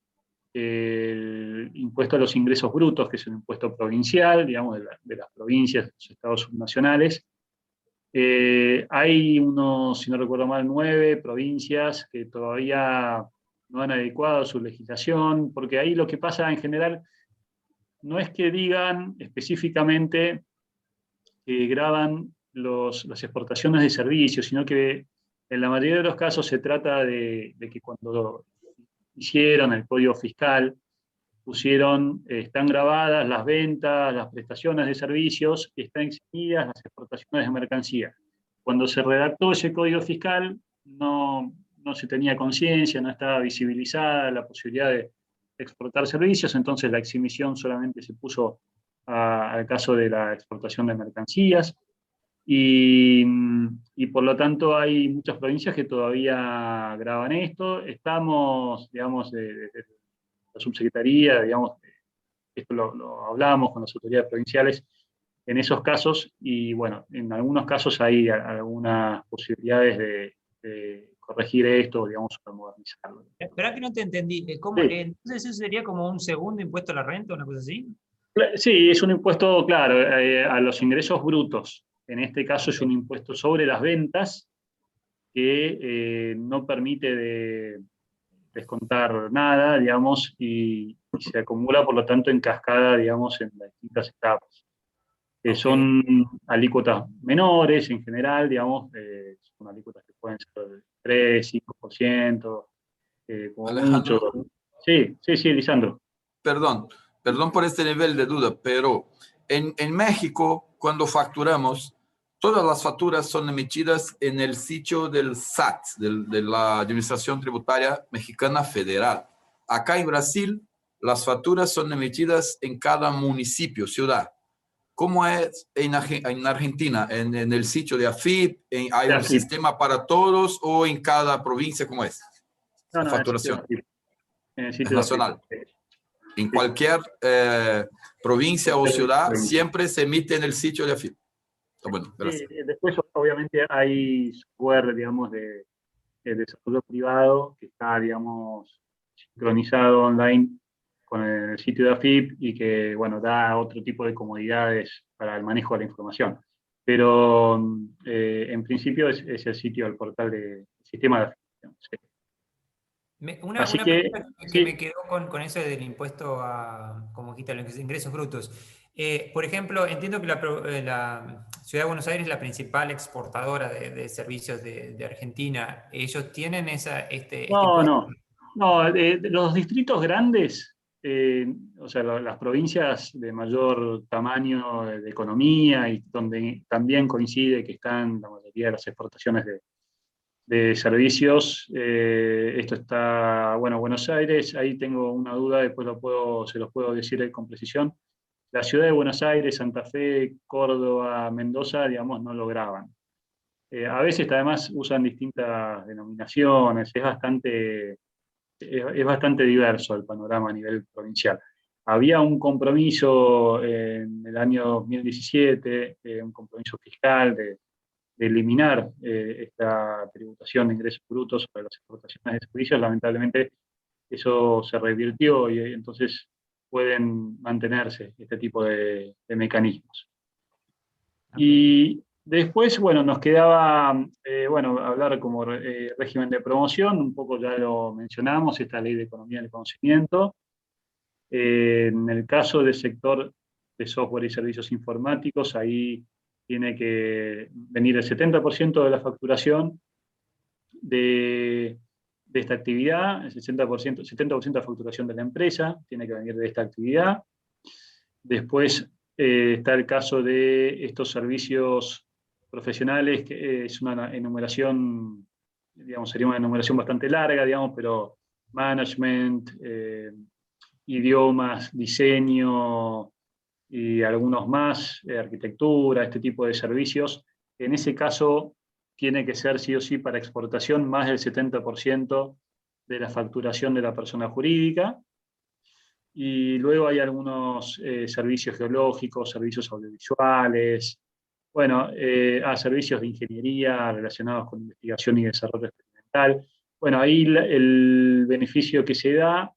el impuesto a los ingresos brutos, que es un impuesto provincial, digamos, de las provincias, de los estados subnacionales. Hay unos, si no recuerdo mal, 9 provincias que todavía no han adecuado su legislación, porque ahí lo que pasa en general no es que digan específicamente que graban las exportaciones de servicios, sino que en la mayoría de los casos se trata de que cuando hicieron el código fiscal, están grabadas las ventas, las prestaciones de servicios, y están eximidas las exportaciones de mercancías. Cuando se redactó ese código fiscal, no se tenía conciencia, no estaba visibilizada la posibilidad de exportar servicios, entonces la exhibición solamente se puso al caso de la exportación de mercancías, y por lo tanto hay muchas provincias que todavía graban esto. Estamos, digamos, de la subsecretaría, digamos, esto lo hablamos con las autoridades provinciales en esos casos, y bueno, en algunos casos hay algunas posibilidades de corregir esto, digamos, para modernizarlo. Espera que no te entendí. ¿Cómo, Sí. entonces eso sería como un segundo impuesto a la renta, una cosa así? Sí, es un impuesto, claro, a los ingresos brutos. En este caso es un impuesto sobre las ventas que no permite descontar nada, digamos, y se acumula, por lo tanto, en cascada, digamos, en las distintas etapas. Son alícuotas menores en general, digamos, son alícuotas que pueden ser del 3, 5%, como mucho. Alejandro, Sí, Lisandro. perdón por este nivel de duda, pero en México, cuando facturamos, todas las facturas son emitidas en el sitio del SAT, de la Administración Tributaria Mexicana Federal. Acá en Brasil, las facturas son emitidas en cada municipio, ciudad. ¿Cómo es en Argentina? ¿En el sitio de AFIP? ¿Hay un sistema para todos o en cada provincia? ¿Cómo es la facturación? En el Es sitio de AFIP. nacional. En cualquier provincia o ciudad, siempre se emite en el sitio de AFIP. Bueno, gracias. Después, obviamente, hay software, digamos, de desarrollo privado que está, digamos, sincronizado online con el sitio de AFIP y que, bueno, da otro tipo de comodidades para el manejo de la información. Pero, en principio, es el sitio, el portal del sistema de AFIP. Sí. Una pregunta que me quedó con eso del impuesto a, como dijiste, a los ingresos brutos. Por ejemplo, entiendo que la Ciudad de Buenos Aires es la principal exportadora de servicios de Argentina. ¿Ellos tienen este impuesto? No, los distritos grandes, o sea, las provincias de mayor tamaño de economía y donde también coincide que están la mayoría de las exportaciones de servicios, esto está, bueno, Buenos Aires, ahí tengo una duda, después se los puedo decir con precisión. La ciudad de Buenos Aires, Santa Fe, Córdoba, Mendoza, digamos, no lo graban. A veces además usan distintas denominaciones, es bastante diverso el panorama a nivel provincial. Había un compromiso en el año 2017, un compromiso fiscal de eliminar esta tributación de ingresos brutos sobre las exportaciones de servicios. Lamentablemente eso se revirtió y entonces pueden mantenerse este tipo de mecanismos. Y después, bueno, nos quedaba, hablar como régimen de promoción, un poco ya lo mencionamos, esta ley de economía del conocimiento. En el caso del sector de software y servicios informáticos, ahí tiene que venir el 70% de la facturación de esta actividad, el 70% de la facturación de la empresa tiene que venir de esta actividad. Después está el caso de estos servicios profesionales, que es una enumeración, digamos, sería una enumeración bastante larga, digamos, pero management, idiomas, diseño y algunos más, arquitectura, este tipo de servicios. En ese caso tiene que ser sí o sí para exportación más del 70% de la facturación de la persona jurídica. Y luego hay algunos servicios geológicos, servicios audiovisuales, bueno, servicios de ingeniería relacionados con investigación y desarrollo experimental. Bueno, ahí el beneficio que se da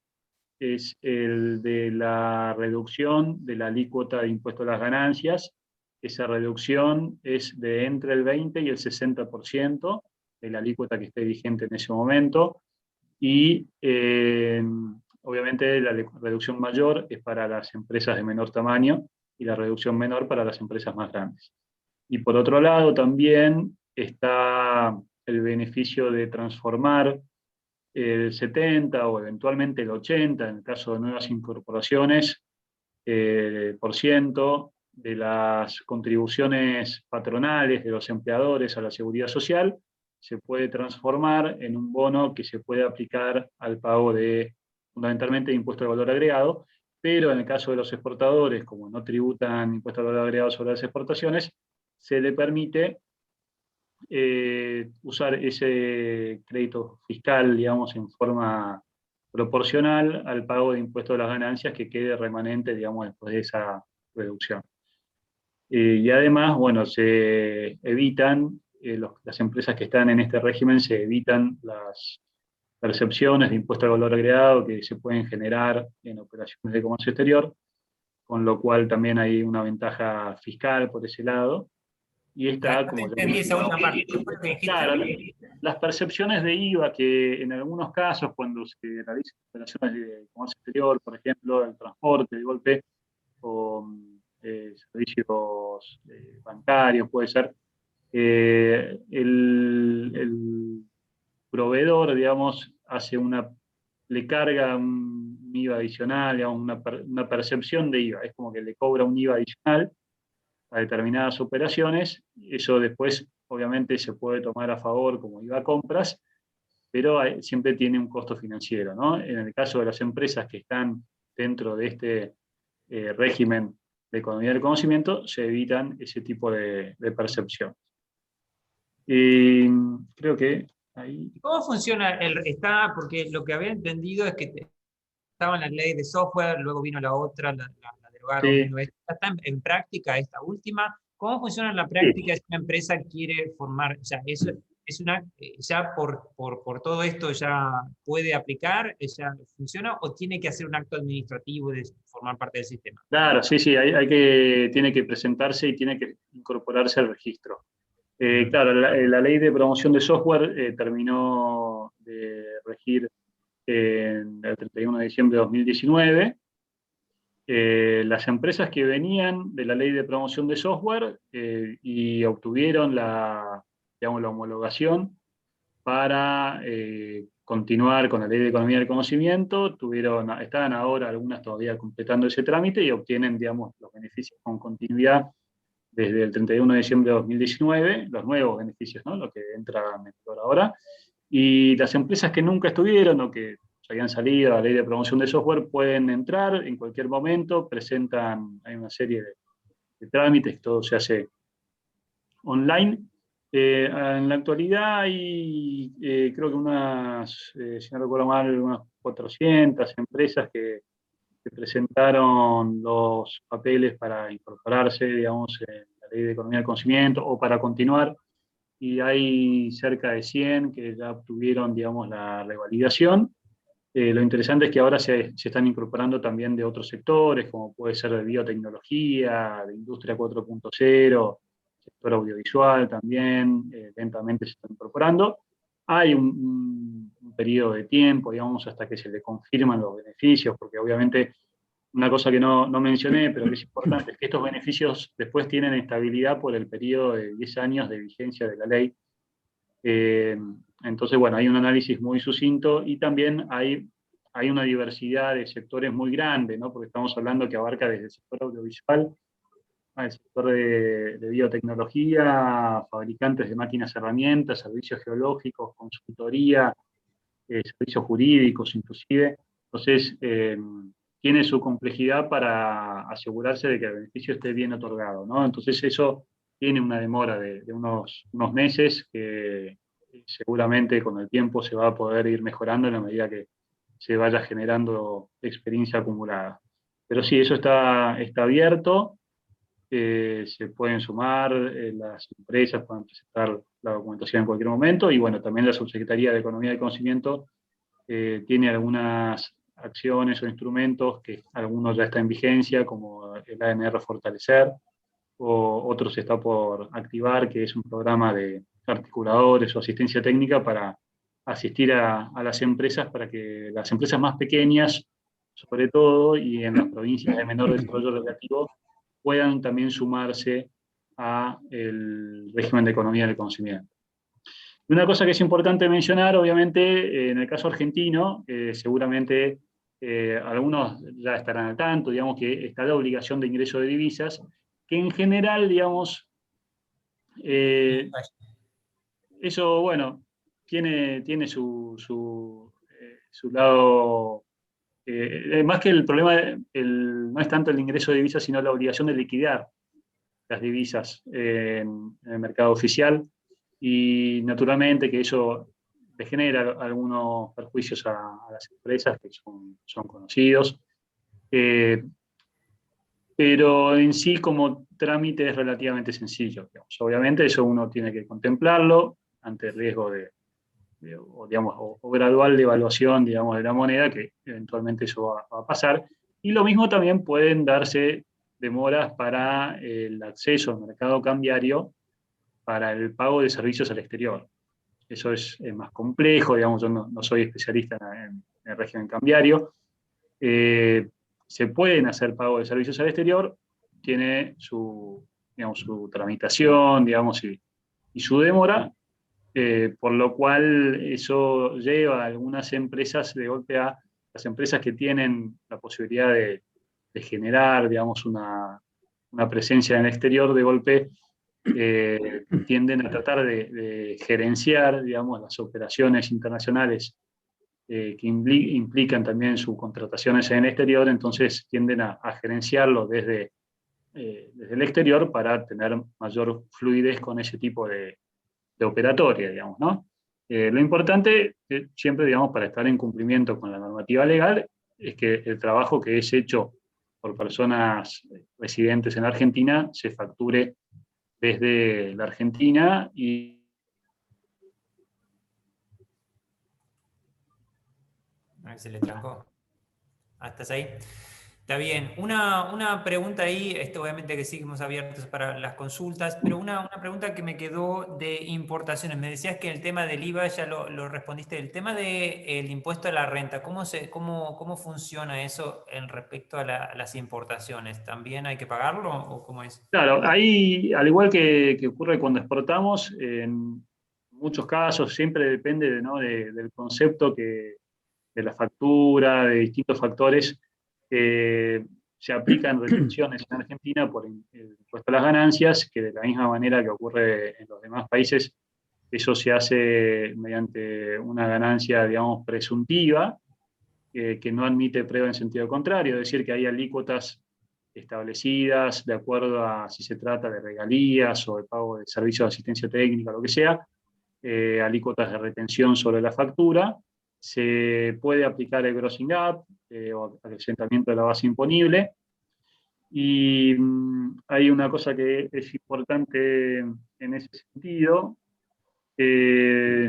es el de la reducción de la alícuota de impuesto a las ganancias. Esa reducción es de entre el 20 y el 60% de la alícuota que esté vigente en ese momento. Y obviamente la reducción mayor es para las empresas de menor tamaño y la reducción menor para las empresas más grandes. Y por otro lado también está el beneficio de transformar el 70 o eventualmente el 80, en el caso de nuevas incorporaciones, por ciento de las contribuciones patronales de los empleadores a la seguridad social se puede transformar en un bono que se puede aplicar al pago de, fundamentalmente, de impuesto de valor agregado, pero en el caso de los exportadores, como no tributan impuesto de valor agregado sobre las exportaciones, se le permite usar ese crédito fiscal, digamos, en forma proporcional al pago de impuestos de las ganancias que quede remanente, digamos, después de esa reducción. Y además, bueno, se evitan, las empresas que están en este régimen se evitan las percepciones de impuesto al valor agregado que se pueden generar en operaciones de comercio exterior, con lo cual también hay una ventaja fiscal por ese lado. Y está, como ya entendí esa última parte. claro, las percepciones de IVA que en algunos casos, cuando se realizan operaciones de comercio exterior, por ejemplo, el transporte de golpe, o servicios bancarios, puede ser, el proveedor, digamos, le carga un IVA adicional, digamos, una percepción de IVA, es como que le cobra un IVA adicional a determinadas operaciones, eso después obviamente se puede tomar a favor como IVA compras, pero siempre tiene un costo financiero, ¿no? En el caso de las empresas que están dentro de este régimen de economía del conocimiento, se evitan ese tipo de percepción. Y creo que ahí... ¿Cómo funciona porque lo que había entendido es que estaba en la ley de software, luego vino la otra, la derogaron, Sí. vino esta. ¿Está en práctica esta última? ¿Cómo funciona en la práctica si una empresa quiere formar? O sea, eso es ya por todo esto ya puede aplicar, ya funciona, o tiene que hacer un acto administrativo de formar parte del sistema? Claro, sí, tiene que presentarse y tiene que incorporarse al registro. Claro, la ley de promoción de software terminó de regir el 31 de diciembre de 2019. Las empresas que venían de la ley de promoción de software y obtuvieron digamos, la homologación para continuar con la ley de economía del conocimiento, estaban ahora algunas todavía completando ese trámite y obtienen, digamos, los beneficios con continuidad desde el 31 de diciembre de 2019, los nuevos beneficios, ¿no? Lo que entra en vigor ahora. Y las empresas que nunca estuvieron o que se habían salido a la ley de promoción de software pueden entrar en cualquier momento, hay una serie de trámites, todo se hace online. En la actualidad hay, creo que si no recuerdo mal, unas 400 empresas que presentaron los papeles para incorporarse, digamos, en la ley de economía del conocimiento o para continuar, y hay cerca de 100 que ya obtuvieron, digamos, la revalidación. Lo interesante es que ahora se están incorporando también de otros sectores, como puede ser de biotecnología, de industria 4.0, sector audiovisual también, lentamente se están incorporando. Hay un periodo de tiempo, digamos, hasta que se le confirman los beneficios, porque obviamente una cosa que no mencioné, pero que es importante, es que estos beneficios después tienen estabilidad por el periodo de 10 años de vigencia de la ley. Entonces, bueno, hay un análisis muy sucinto y también hay una diversidad de sectores muy grande, ¿no? Porque estamos hablando que abarca desde el sector audiovisual al sector de biotecnología, fabricantes de máquinas herramientas, servicios geológicos, consultoría, servicios jurídicos inclusive. Entonces, tiene su complejidad para asegurarse de que el beneficio esté bien otorgado, ¿no? Entonces eso tiene una demora de unos meses que seguramente con el tiempo se va a poder ir mejorando en la medida que se vaya generando experiencia acumulada. Pero sí, eso está abierto, se pueden sumar, las empresas pueden presentar la documentación en cualquier momento, y bueno, también la Subsecretaría de Economía del Conocimiento tiene algunas acciones o instrumentos que algunos ya están en vigencia, como el ANR Fortalecer, o otros está por activar, que es un programa de articuladores o asistencia técnica para asistir a las empresas, para que las empresas más pequeñas, sobre todo, y en las provincias de menor desarrollo relativo, puedan también sumarse a el régimen de economía del conocimiento. Una cosa que es importante mencionar, obviamente, en el caso argentino, seguramente algunos ya estarán al tanto, digamos que está la obligación de ingreso de divisas, que en general, digamos, eso, bueno, tiene su lado, más que el problema, no es tanto el ingreso de divisas, sino la obligación de liquidar las divisas en el mercado oficial, y naturalmente que eso le genera algunos perjuicios a las empresas que son conocidos, pero en sí como trámite es relativamente sencillo, digamos. Obviamente eso uno tiene que contemplarlo ante el riesgo o gradual devaluación, digamos, de la moneda, que eventualmente eso va a pasar. Y lo mismo también pueden darse demoras para el acceso al mercado cambiario para el pago de servicios al exterior. Eso es más complejo, digamos, yo no soy especialista en el régimen cambiario. Se pueden hacer pagos de servicios al exterior, tiene digamos, su tramitación, digamos, y su demora, por lo cual eso lleva a algunas empresas de golpe a las empresas que tienen la posibilidad de generar, digamos, una presencia en el exterior, de golpe tienden a tratar de gerenciar, digamos, las operaciones internacionales que implican también sus contrataciones en el exterior, entonces tienden a gerenciarlo desde el exterior para tener mayor fluidez con ese tipo de operatoria, digamos, ¿no? Lo importante, siempre, digamos, para estar en cumplimiento con la normativa legal, es que el trabajo que es hecho por personas residentes en Argentina se facture desde la Argentina y... A ver, se le trancó. ¿Estás ahí? Está bien. Una pregunta ahí, esto obviamente que seguimos abiertos para las consultas, pero una pregunta que me quedó de importaciones. Me decías que el tema del IVA ya lo respondiste. El tema del impuesto a la renta, ¿cómo funciona eso en respecto a las importaciones? ¿También hay que pagarlo o cómo es? Claro, ahí, al igual que ocurre cuando exportamos, en muchos casos siempre depende ¿no? del concepto de la factura, de distintos factores. Se aplican retenciones en Argentina por el impuesto a las ganancias, que de la misma manera que ocurre en los demás países, eso se hace mediante una ganancia, digamos, presuntiva, que no admite prueba en sentido contrario, es decir, que hay alícuotas establecidas de acuerdo a si se trata de regalías o de pago de servicios de asistencia técnica, lo que sea, alícuotas de retención sobre la factura. Se puede aplicar el grossing up o acrecentamiento de la base imponible. Y hay una cosa que es importante en ese sentido,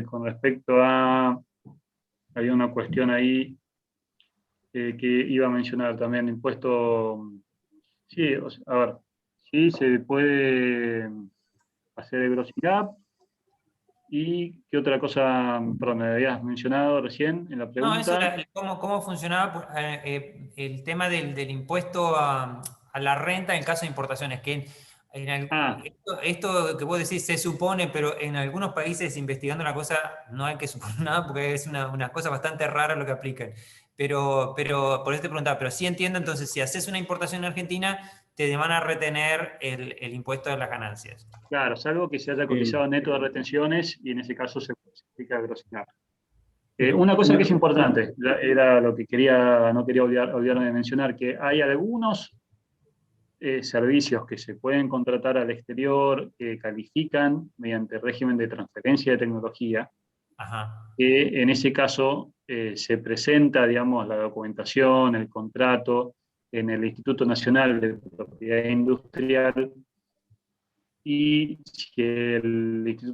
con respecto a... Había una cuestión ahí que iba a mencionar también, impuesto... Sí, a ver, sí se puede hacer el grossing up. ¿Y qué otra cosa, perdón, me habías mencionado recién en la No, eso pregunta? era cómo funcionaba el tema del impuesto a la renta en el caso de importaciones, que Ah, esto que vos decís se supone, pero en algunos países investigando la cosa no hay que suponer nada porque es una cosa bastante rara lo que aplican. Pero por eso te preguntaba, pero sí entiendo entonces, si haces una importación en Argentina, te van a retener el impuesto de las ganancias. claro, salvo que se haya cotizado neto de retenciones y en ese caso se aplica el grossing up. Una cosa que es importante, era lo que no quería olvidarme de mencionar, que hay algunos servicios que se pueden contratar al exterior que califican mediante régimen de transferencia de tecnología, Ajá. que en ese caso se presenta, digamos, la documentación, el contrato en el Instituto Nacional de Propiedad Industrial, y si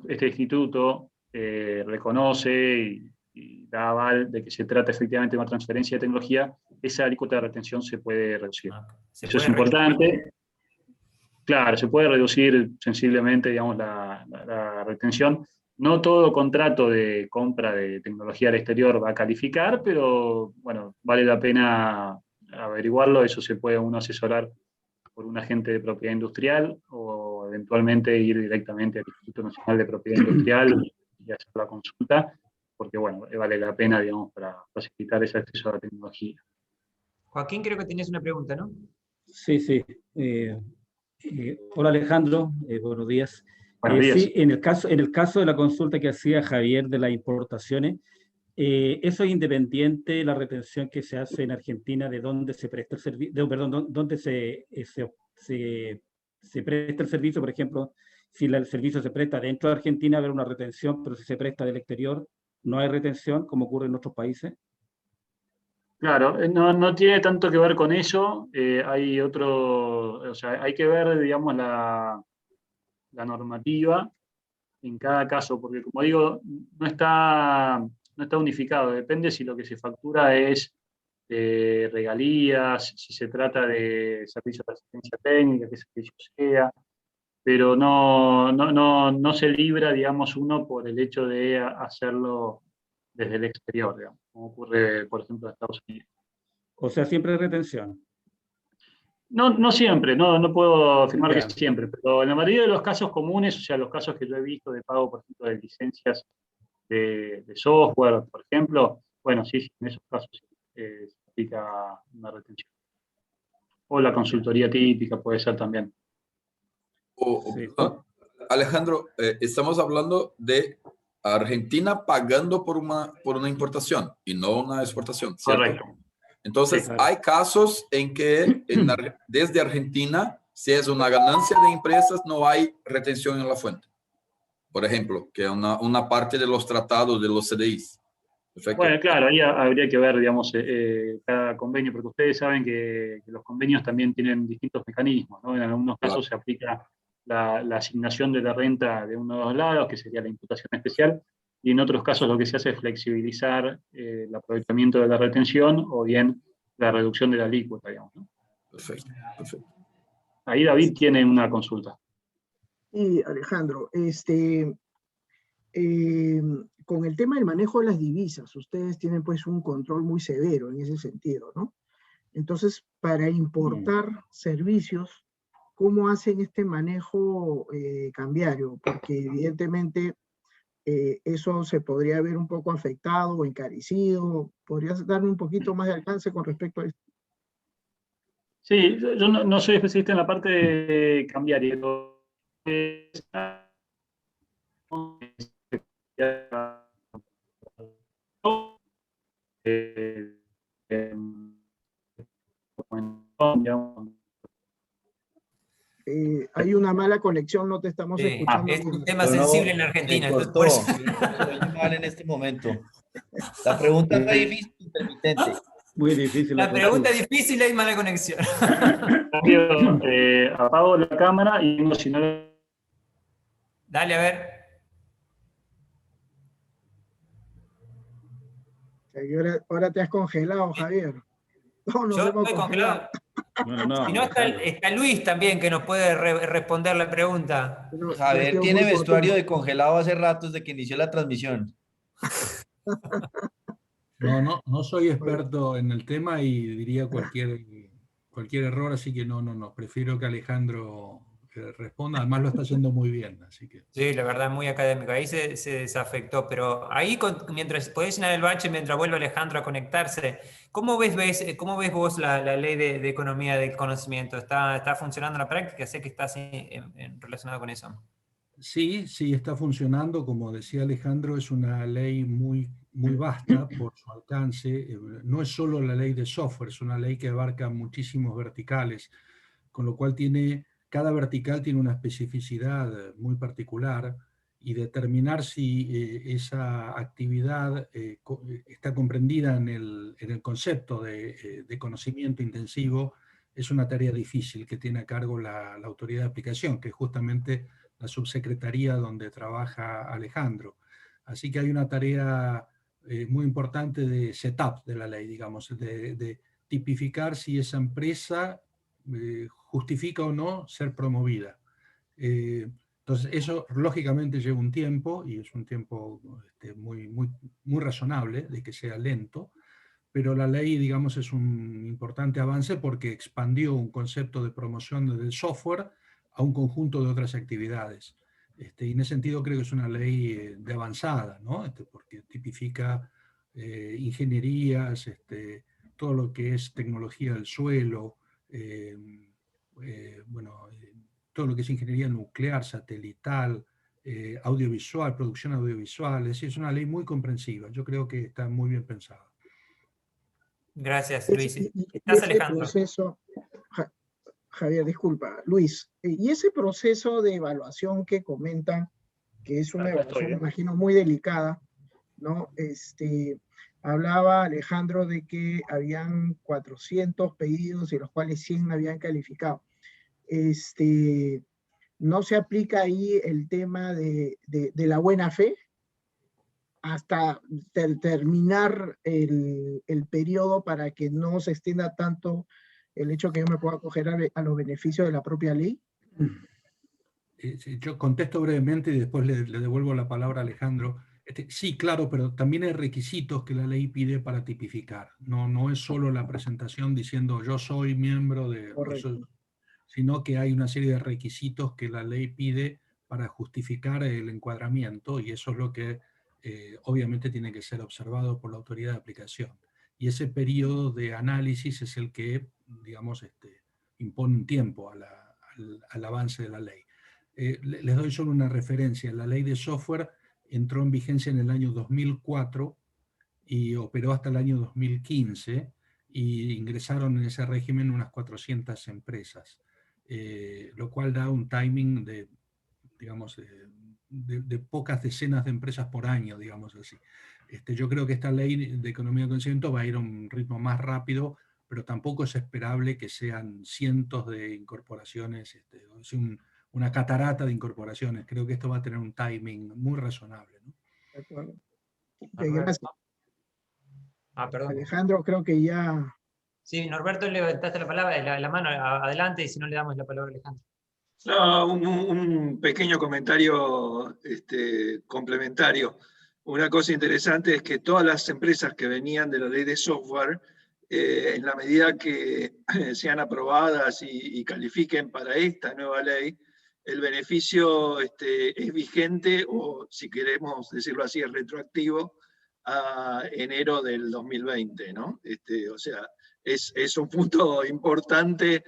este instituto reconoce y da aval de que se trata efectivamente de una transferencia de tecnología, esa alícuota de retención se puede reducir. Eso es importante. Claro, se puede reducir sensiblemente, digamos, la retención. No todo contrato de compra de tecnología al exterior va a calificar, pero bueno, vale la pena averiguarlo. Eso se puede uno asesorar por un agente de propiedad industrial o eventualmente ir directamente al Instituto Nacional de Propiedad Industrial y hacer la consulta, porque bueno, vale la pena, digamos, para facilitar ese acceso a la tecnología. Joaquín, creo que tenías una pregunta, ¿no? Sí, sí. Hola Alejandro, buenos días. Buenos días. Sí, en el caso de la consulta que hacía Javier de las importaciones, eso es independiente de la retención que se hace en Argentina de dónde se presta el servicio, perdón, dónde se presta el servicio. Por ejemplo, si el servicio se presta dentro de Argentina, va a haber una retención, pero si se presta del exterior, no hay retención, como ocurre en otros países. Claro, no tiene tanto que ver con eso. Hay o sea, hay que ver, digamos, la normativa en cada caso, porque como digo, no está unificado. Depende si lo que se factura es regalías, si se trata de servicios de asistencia técnica, qué servicio sea, pero no se libra, digamos, uno por el hecho de hacerlo desde el exterior, digamos, como ocurre, por ejemplo, en Estados Unidos. O sea, siempre hay retención. No siempre, no puedo afirmar que Ya. siempre, pero en la mayoría de los casos comunes, o sea, los casos que yo he visto de pago, por ejemplo, de licencias de software, por ejemplo, bueno, sí, en esos casos se aplica una retención. O la consultoría típica puede ser también. Sí. Alejandro, estamos hablando de Argentina pagando por una importación y no una exportación, ¿cierto? Correcto. Entonces, Sí, claro. hay casos en que desde Argentina, si es una ganancia de empresas, no hay retención en la fuente. Por ejemplo, que es una parte de los tratados de los CDIs. Perfecto. Bueno, claro, ahí habría que ver, digamos, cada convenio, porque ustedes saben que los convenios también tienen distintos mecanismos, ¿no? En algunos casos se aplica la asignación de la renta de uno de los lados, que sería la imputación especial, y en otros casos lo que se hace es flexibilizar el aprovechamiento de la retención o bien la reducción de la alícuota, digamos, ¿no? Perfecto. Ahí David tiene una consulta. Y Alejandro, con el tema del manejo de las divisas, ustedes tienen pues un control muy severo en ese sentido, ¿no? Entonces, para importar servicios, ¿cómo hacen este manejo cambiario? Porque evidentemente eso se podría ver un poco afectado o encarecido. ¿Podrías darme un poquito más de alcance con respecto a esto? Sí, yo no soy especialista en la parte de cambiaria. Hay una mala conexión, no te estamos Sí, escuchando es bien. un tema sensible en Argentina. Se Entonces, por cortó, eso- se oye mal en este momento. La pregunta fue difícil, intermitente. Muy difícil La pregunta consulta. es difícil y hay mala conexión. Apago la cámara y no, si no. Dale, a ver. Ahora te has congelado, Javier. No, nos Yo hemos estoy congelado. congelado. No, Si no, Alejandro. está Luis también que nos puede responder la pregunta. Pero ya ha Javier sido tiene muy vestuario cortito. de congelado hace rato desde que inició la transmisión. No soy experto en el tema y diría cualquier error, así que no. Prefiero que Alejandro responda. Además lo está haciendo muy bien, así que. Sí, la verdad, muy académico. Ahí se desafectó, pero ahí mientras podés llenar el bache, mientras vuelve Alejandro a conectarse, ¿cómo ves vos la ley de economía del conocimiento? ¿Está funcionando en la práctica? Sé que estás relacionado con eso. Sí, está funcionando. Como decía Alejandro, es una ley muy vasta por su alcance. No es solo la ley de software, es una ley que abarca muchísimos verticales, con lo cual cada vertical tiene una especificidad muy particular, y determinar si esa actividad está comprendida en el concepto de conocimiento intensivo es una tarea difícil que tiene a cargo la autoridad de aplicación, que es justamente la subsecretaría donde trabaja Alejandro. Así que hay una tarea muy importante de setup de la ley, digamos, de tipificar si esa empresa justifica o no ser promovida. Entonces, eso lógicamente lleva un tiempo, y es un tiempo muy razonable de que sea lento, pero la ley, digamos, es un importante avance porque expandió un concepto de promoción del software a un conjunto de otras actividades. Y en ese sentido creo que es una ley de avanzada, ¿no? Porque tipifica ingenierías, todo lo que es tecnología del suelo, todo lo que es ingeniería nuclear, satelital, audiovisual, producción audiovisual. Es decir, es una ley muy comprensiva. Yo creo que está muy bien pensada. Gracias, Luis. Y ¿Estás, ese Alejandro? proceso, Javier, disculpa, Luis, y ese proceso de evaluación que comentan, que es una evaluación, me imagino, muy delicada, ¿no? Hablaba Alejandro de que habían 400 pedidos, de los cuales 100 habían calificado. ¿No se aplica ahí el tema de la buena fe hasta terminar el periodo para que no se extienda tanto el hecho que yo me pueda acoger a los beneficios de la propia ley? Yo contesto brevemente y después le devuelvo la palabra a Alejandro. Sí, claro, pero también hay requisitos que la ley pide para tipificar. No es solo la presentación diciendo yo soy miembro de eso, sino que hay una serie de requisitos que la ley pide para justificar el encuadramiento, y eso es lo que obviamente tiene que ser observado por la autoridad de aplicación. Y ese periodo de análisis es el que, digamos, impone un tiempo al avance de la ley. Les doy solo una referencia. La ley de software entró en vigencia en el año 2004 y operó hasta el año 2015, y ingresaron en ese régimen unas 400 empresas, lo cual da un timing de, digamos, de pocas decenas de empresas por año, digamos así. Yo creo que esta ley de economía de conocimiento va a ir a un ritmo más rápido, pero tampoco es esperable que sean cientos de incorporaciones, una catarata de incorporaciones. Creo que esto va a tener un timing muy razonable, ¿no? De acuerdo. Gracias. Perdón. Alejandro, creo que ya... Sí, Norberto, levantaste la palabra, la mano, adelante, y si no le damos la palabra a Alejandro. No, un pequeño comentario complementario. Una cosa interesante es que todas las empresas que venían de la ley de software, en la medida que sean aprobadas y califiquen para esta nueva ley, el beneficio es vigente, o si queremos decirlo así, es retroactivo a enero del 2020, ¿no? O sea, es un punto importante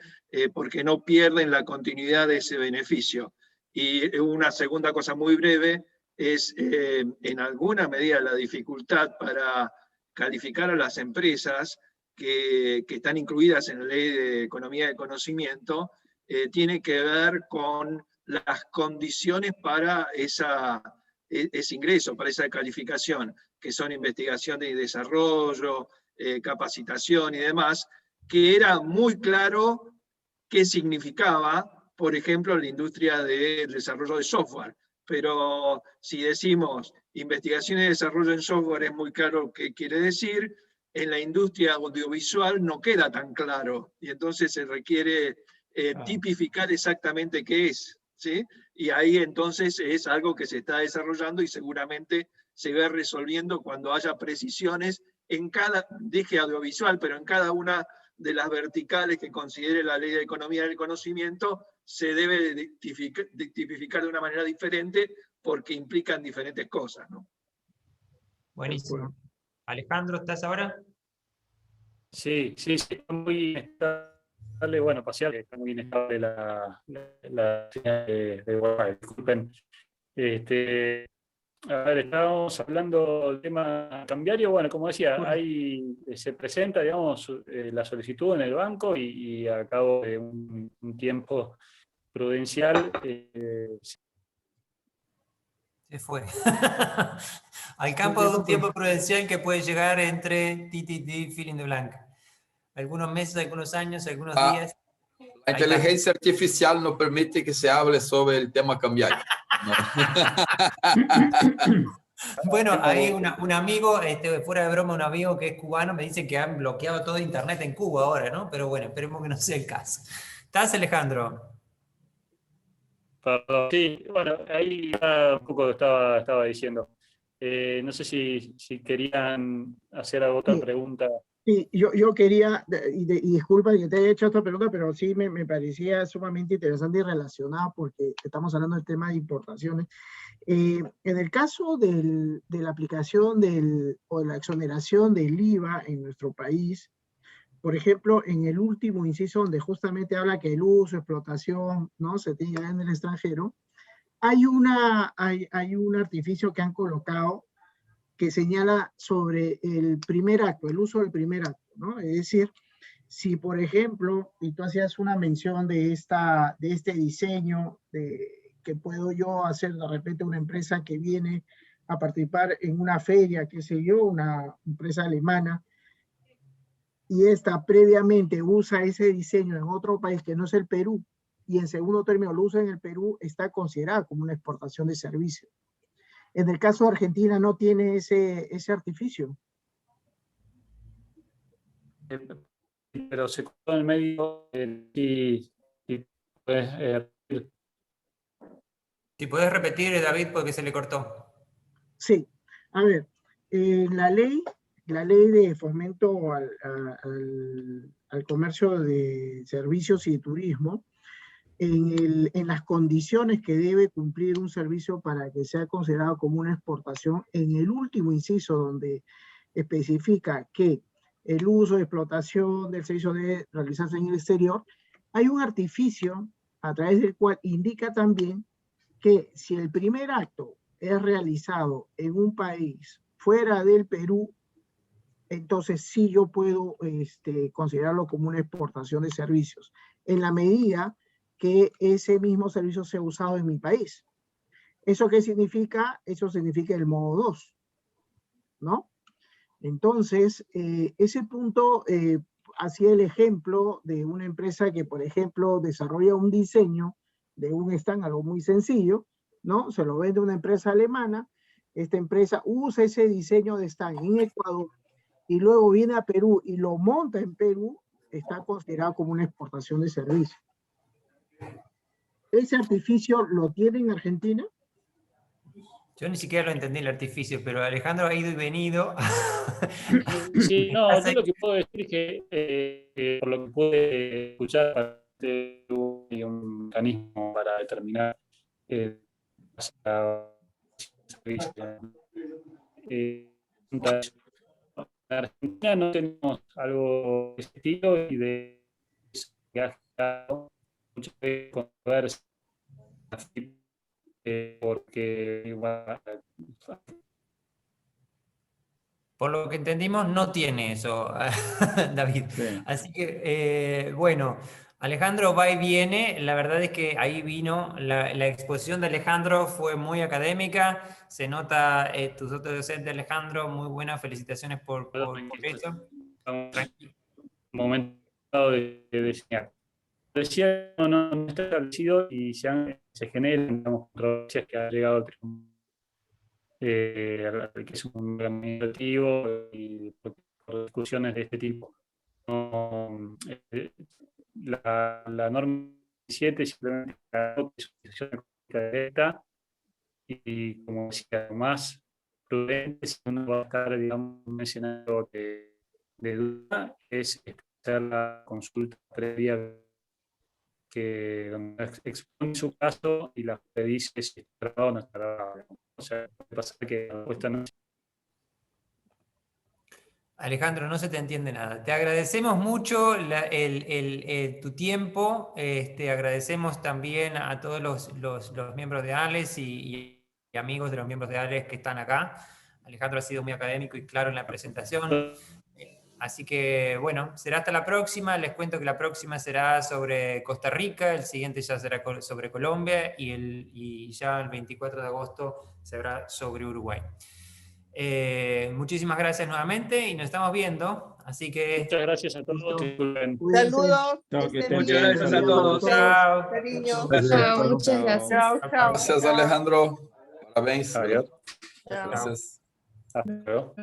porque no pierden la continuidad de ese beneficio. Y una segunda cosa muy breve es, en alguna medida, la dificultad para calificar a las empresas que están incluidas en la Ley de Economía de Conocimiento, tiene que ver con las condiciones para ese ingreso, para esa calificación, que son investigación y desarrollo, capacitación y demás, que era muy claro qué significaba, por ejemplo, la industria del desarrollo de software. Pero si decimos investigación y desarrollo en software, es muy claro qué quiere decir. En la industria audiovisual no queda tan claro, y entonces se requiere tipificar exactamente qué es, ¿sí? Y ahí entonces es algo que se está desarrollando y seguramente se va resolviendo cuando haya precisiones en cada, dije audiovisual, pero en cada una de las verticales que considere la Ley de Economía del Conocimiento, se debe tipificar de una manera diferente porque implican diferentes cosas, ¿no? Buenísimo. Alejandro, ¿estás ahora? Sí, está muy inestable, bueno, parcial, está muy inestable la señal de Wi-Fi, disculpen. A ver, estábamos hablando del tema cambiario. Bueno, como decía, se presenta, digamos, la solicitud en el banco y a cabo de un tiempo prudencial. Se fue. Al campo de un tiempo prudencial que puede llegar entre fill in the blank. Algunos meses, algunos años, algunos días. La inteligencia artificial no permite que se hable sobre el tema cambiario. No. Bueno, hay un amigo, fuera de broma, un amigo que es cubano, me dice que han bloqueado todo internet en Cuba ahora, ¿no? Pero bueno, esperemos que no sea el caso. ¿Estás, Alejandro? Perdón. Sí, bueno, ahí un poco estaba diciendo. No sé si querían hacer otra pregunta. Sí, yo quería, y disculpa que te haya hecho esta pregunta, pero sí me parecía sumamente interesante y relacionada porque estamos hablando del tema de importaciones. En el caso de la aplicación o de la exoneración del IVA en nuestro país, por ejemplo, en el último inciso donde justamente habla que el uso, explotación, ¿no?, se tiene en el extranjero, hay un artificio que han colocado que señala sobre el primer acto, el uso del primer acto, ¿no? Es decir, si por ejemplo, y tú hacías una mención de este diseño, que puedo yo hacer de repente una empresa que viene a participar en una feria, qué sé yo, una empresa alemana, y esta previamente usa ese diseño en otro país que no es el Perú, y en segundo término lo usa en el Perú, está considerada como una exportación de servicios. En el caso de Argentina no tiene ese artificio. Pero se cortó en el medio y puedes Si podés repetir, David, porque se le cortó. Sí, a ver, la ley de fomento al comercio de servicios y de turismo, en las condiciones que debe cumplir un servicio para que sea considerado como una exportación, en el último inciso donde especifica que el uso de explotación del servicio debe realizarse en el exterior, hay un artificio a través del cual indica también que si el primer acto es realizado en un país fuera del Perú, entonces sí yo puedo considerarlo como una exportación de servicios, en la medida que ese mismo servicio sea usado en mi país. ¿Eso qué significa? Eso significa el modo 2, ¿no? Entonces, ese punto hacía el ejemplo de una empresa que, por ejemplo, desarrolla un diseño de un stand, algo muy sencillo, ¿no? Se lo vende una empresa alemana, esta empresa usa ese diseño de stand en Ecuador y luego viene a Perú y lo monta en Perú, está considerado como una exportación de servicio. ¿Ese artificio lo tiene en Argentina? Yo ni siquiera lo entendí el artificio, pero Alejandro ha ido y venido. Sí, no, yo lo que puedo decir es que por lo que pude escuchar, hay un mecanismo para determinar en Argentina no tenemos algo de ese estilo y de eso que ha generado mucha controversia porque igual, por lo que entendimos, no tiene eso, David. sí. Así que, bueno, Alejandro va y viene. La verdad es que ahí vino. La exposición de Alejandro fue muy académica. Se nota tu dote docente, Alejandro. Muy buena. Felicitaciones por eso. Un momento de diseñar. Decía, no está establecido y se generan, digamos, controversias que ha llegado a que es un administrativo y por discusiones de este tipo. No, la norma 17 simplemente es una discusión económica directa y como decía, más prudente si uno va a estar, digamos, un escenario de duda es hacer la consulta previa que donde expone su caso y la juez dice si está grabado o no está grabado. O sea, puede pasar que la respuesta no. Alejandro, no se te entiende nada. Te agradecemos mucho tu tiempo. Agradecemos también a todos los miembros de ALES y amigos de los miembros de ALES que están acá. Alejandro ha sido muy académico y claro en la presentación. Así que, bueno, será hasta la próxima. Les cuento que la próxima será sobre Costa Rica, el siguiente ya será sobre Colombia y ya el 24 de agosto será sobre Uruguay. Muchísimas gracias nuevamente y nos estamos viendo. Así que... Muchas gracias a todos. Saludos. Muchas gracias a todos. Chao. Cariño. Chao, muchas gracias. Chao, chao. Gracias, Alejandro. Parabéns. Adiós. Gracias. Hasta luego.